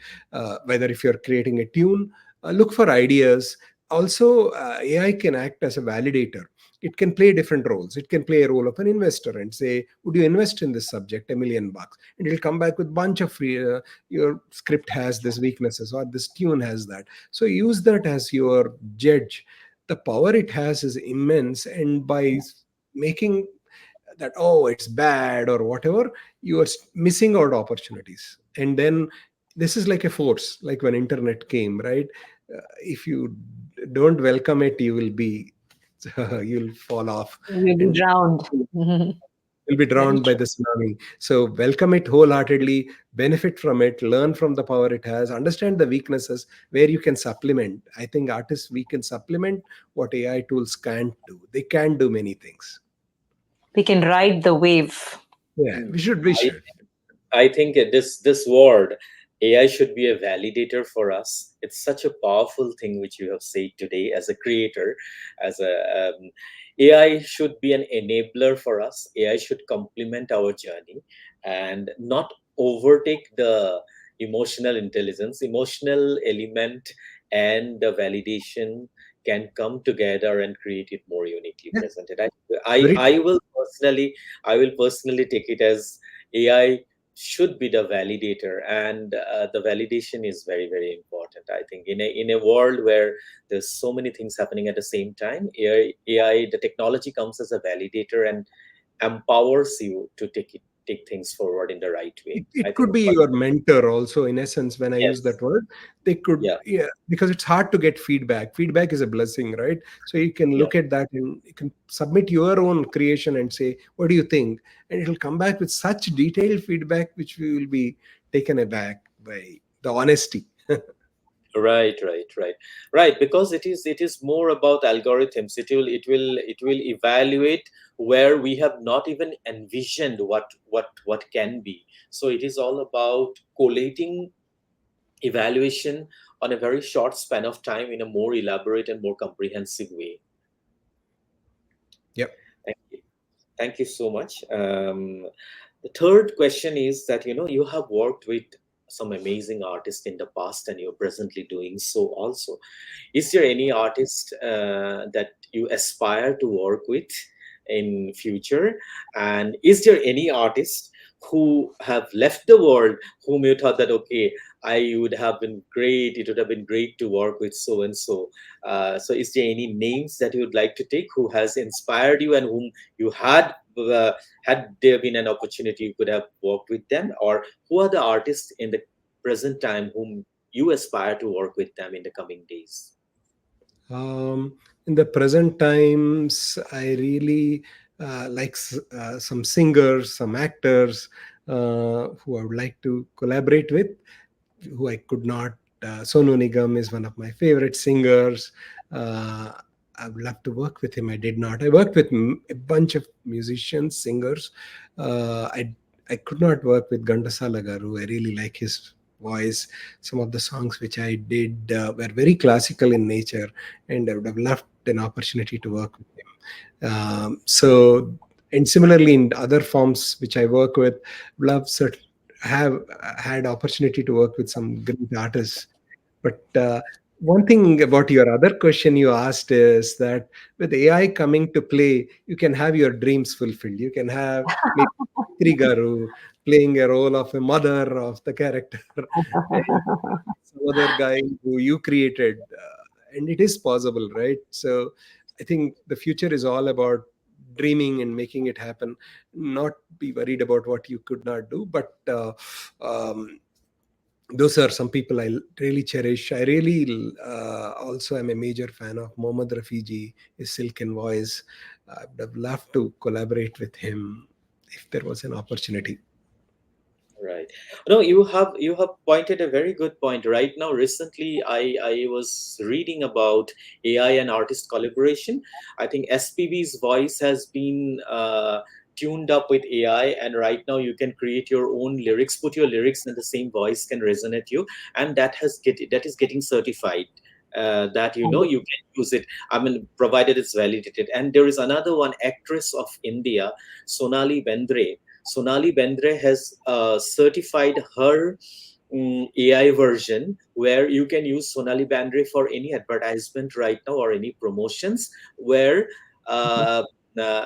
whether if you're creating a tune, look for ideas. Also, AI can act as a validator. It can play different roles. It can play a role of an investor and say, would you invest in this subject $1 million? And it'll come back with bunch of free, your script has this weaknesses or this tune has that. So use that as your judge. The power it has is immense, and by making that, oh, it's bad or whatever, you are missing out opportunities. And then this is like a force, like when internet came, right? If you don't welcome it, you will be you'll fall off, You'll be and drowned. Mhm. you'll be Very drowned by true. the tsunami. So welcome it wholeheartedly, benefit from it, learn from the power it has, understand the weaknesses where you can supplement. I think artists, we can supplement what AI tools can't do. They can do many things. We can ride the wave. Yeah, Hmm. we should. I think this word AI should be a validator for us. It's such a powerful thing which you have said today as a creator, as a AI should be an enabler for us. AI should complement our journey and not overtake the emotional intelligence, emotional element, and the validation can come together and create it more uniquely Yeah, presented. I, very I will personally I will personally take it as AI should be the validator, and the validation is very very important. I think in a world where there's so many things happening at the same time, AI, the technology comes as a validator and empowers you to take things forward in the right way. I it could think. be your mentor also, in essence. When I use Yes. that word, they could, Yeah. yeah, because it's hard to get feedback is a blessing, right? So you can Yeah. look at that and you can submit your own creation and say, what do you think? And it'll come back with such detailed feedback which we will be taken aback by the honesty. Right, because it is more about algorithms. It will evaluate where we have not even envisioned what can be. So it is all about collating evaluation on a very short span of time in a more elaborate and more comprehensive way. Yep. Thank you. Thank you so much. The third question is that, you have worked with some amazing artists in the past and you're presently doing so also. Is there any artist that you aspire to work with in future? And is there any artist who have left the world, whom you thought that, okay, I would have been great, it would have been great to work with so and so. So is there any names that you would like to take who has inspired you and whom you had there been an opportunity, you could have worked with them? Or who are the artists in the present time whom you aspire to work with them in the coming days? In the present times, I really like some singers, some actors who I would like to collaborate with, who I could not. Sonu Nigam is one of my favorite singers. Uh, I would love to work with him. I did not. I worked with a bunch of musicians, singers. I could not work with Gandasala Garu. I really like his voice. Some of the songs which I did were very classical in nature, and I would have loved an opportunity to work with him. And similarly in other forms which I work with, love certain have had opportunity to work with some great artists. But one thing about your other question you asked is that with AI coming to play, you can have your dreams fulfilled. You can have maybe Sri Garu playing a role of a mother of the character, and some other guy who you created, and it is possible, right? So I think the future is all about dreaming and making it happen, not be worried about what you could not do. But um, those are some people I really cherish. I really also am a major fan of Mohammad Rafiji, his silken voice. I would have loved to collaborate with him if there was an opportunity. Right. No, you have pointed a very good point. Right now, recently, I was reading about AI and artist collaboration. I think SPB's voice has been tuned up with AI, and right now you can create your own lyrics, put your lyrics, and the same voice can resonate you, and that is getting certified. That you can use it. I mean, provided it's validated. And there is another one, actress of India, Sonali Bendre. Sonali Bendre has certified her AI version where you can use Sonali Bendre for any advertisement right now or any promotions where uh,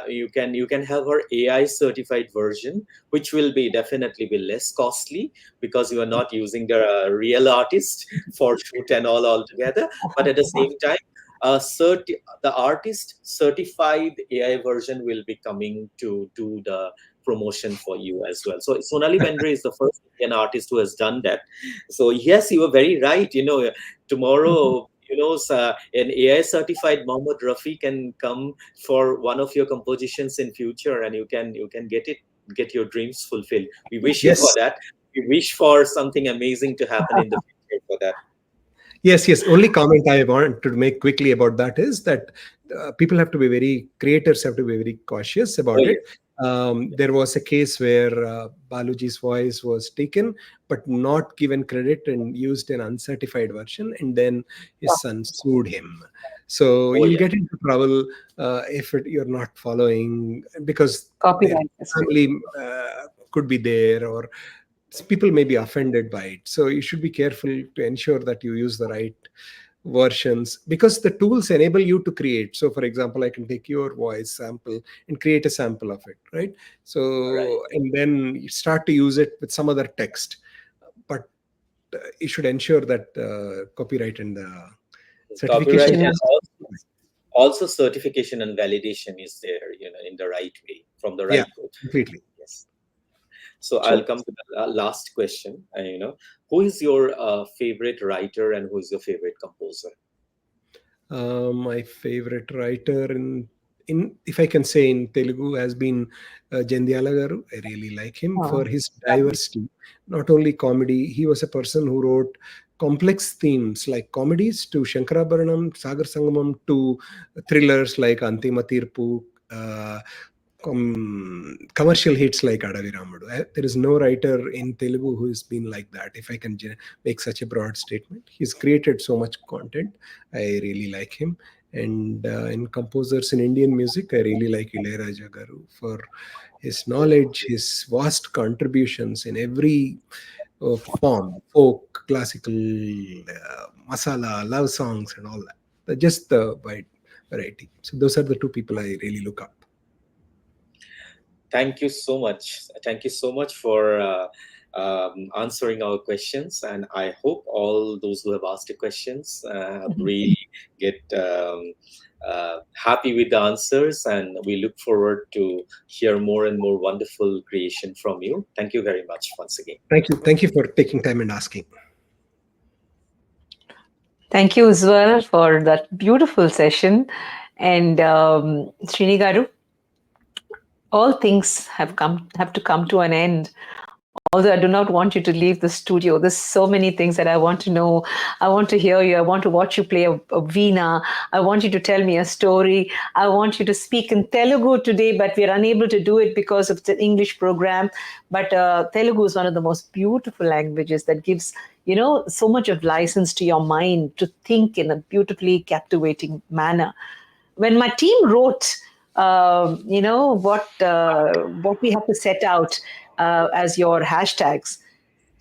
you can have her AI certified version, which will be definitely be less costly because you are not using the real artist for shoot and all together. But at the same time, the artist certified AI version will be coming to do the promotion for you as well. So Sonali Bendre is the first Indian artist who has done that. So yes, you were very right. Tomorrow, an AI certified Mohammad Rafi can come for one of your compositions in future, and you can get your dreams fulfilled. We wish you for Yes. that. We wish for something amazing to happen in the future for that. Yes, yes. Only comment I want to make quickly about that is that people have to be creators have to be very cautious Oh about it. yes. There was a case where Baluji's voice was taken, but not given credit and used an uncertified version, and then his son sued him. So Oh you'll yeah. get into trouble if you're not following, because their Copyright restriction. family could be there, or people may be offended by it. So you should be careful to ensure that you use the right versions, because the tools enable you to create. So for example, I can take your voice sample and create a sample of it, right? Right. So and then you start to use it with some other text, but you should ensure that copyright and certification. Copyright Restriction and is also certification and validation is there, in the right way from the Yeah, right code. completely. Yes. So I'll true. come to the last question. Who is your favorite writer and who is your favorite composer? My favorite writer in if I can say in Telugu has been Jandyala Garu. I really like him for Oh, his lovely. diversity. Not only comedy, he was a person who wrote complex themes like comedies to Shankarabharanam, Sagar Sangamam, to thrillers like Antima Tirpu, uh, commercial hits like Adavi Ramudu. There is no writer in Telugu who has been like that. If I can make such a broad statement, he's created so much content. I really like him. And in composers in Indian music, I really like Ilayaraja Garu for his knowledge, his vast contributions in every form, folk, classical, masala, love songs, and all that. Just the wide variety. So those are the two people I really look up. Thank you so much. Thank you so much for answering our questions. And I hope all those who have asked the questions really get happy with the answers. And we look forward to hear more and more wonderful creation from you. Thank you very much once again. Thank you. Thank you for taking time and asking. Thank you as well for that beautiful session. And Srini Garu, all things have to come to an end. Although I do not want you to leave the studio, there's so many things that I want to know. I want to hear you. I want to watch you play a veena. I want you to tell me a story. I want you to speak in Telugu today, but we're unable to do it because of the English program. But Telugu is one of the most beautiful languages that gives, so much of license to your mind to think in a beautifully captivating manner. When my team wrote, what we have to set out as your hashtags,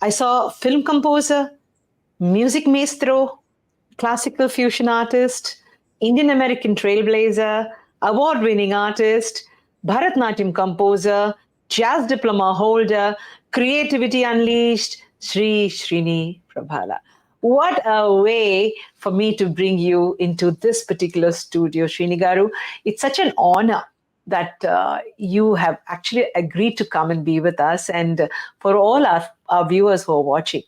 I saw film composer, music maestro, classical fusion artist, Indian-American trailblazer, award-winning artist, Bharatanatyam composer, jazz diploma holder, creativity unleashed, Sri Srini Prabhala. What a way for me to bring you into this particular studio, Srini Garu. It's such an honor that you have actually agreed to come and be with us. And for all our viewers who are watching,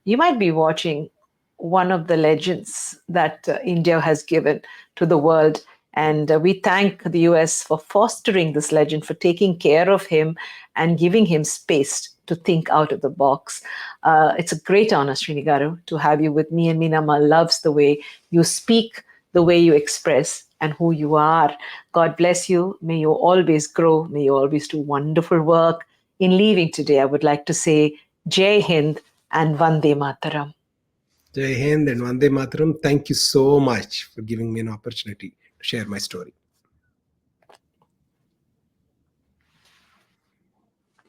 you might be watching one of the legends that India has given to the world. And we thank the US for fostering this legend, for taking care of him and giving him space to think out of the box. It's a great honor, Srini Garu, to have you with me. And Meenamma loves the way you speak, the way you express, and who you are. God bless you. May you always grow. May you always do wonderful work. In leaving today, I would like to say Jai Hind and Vande Mataram. Jai Hind and Vande Mataram. Thank you so much for giving me an opportunity to share my story.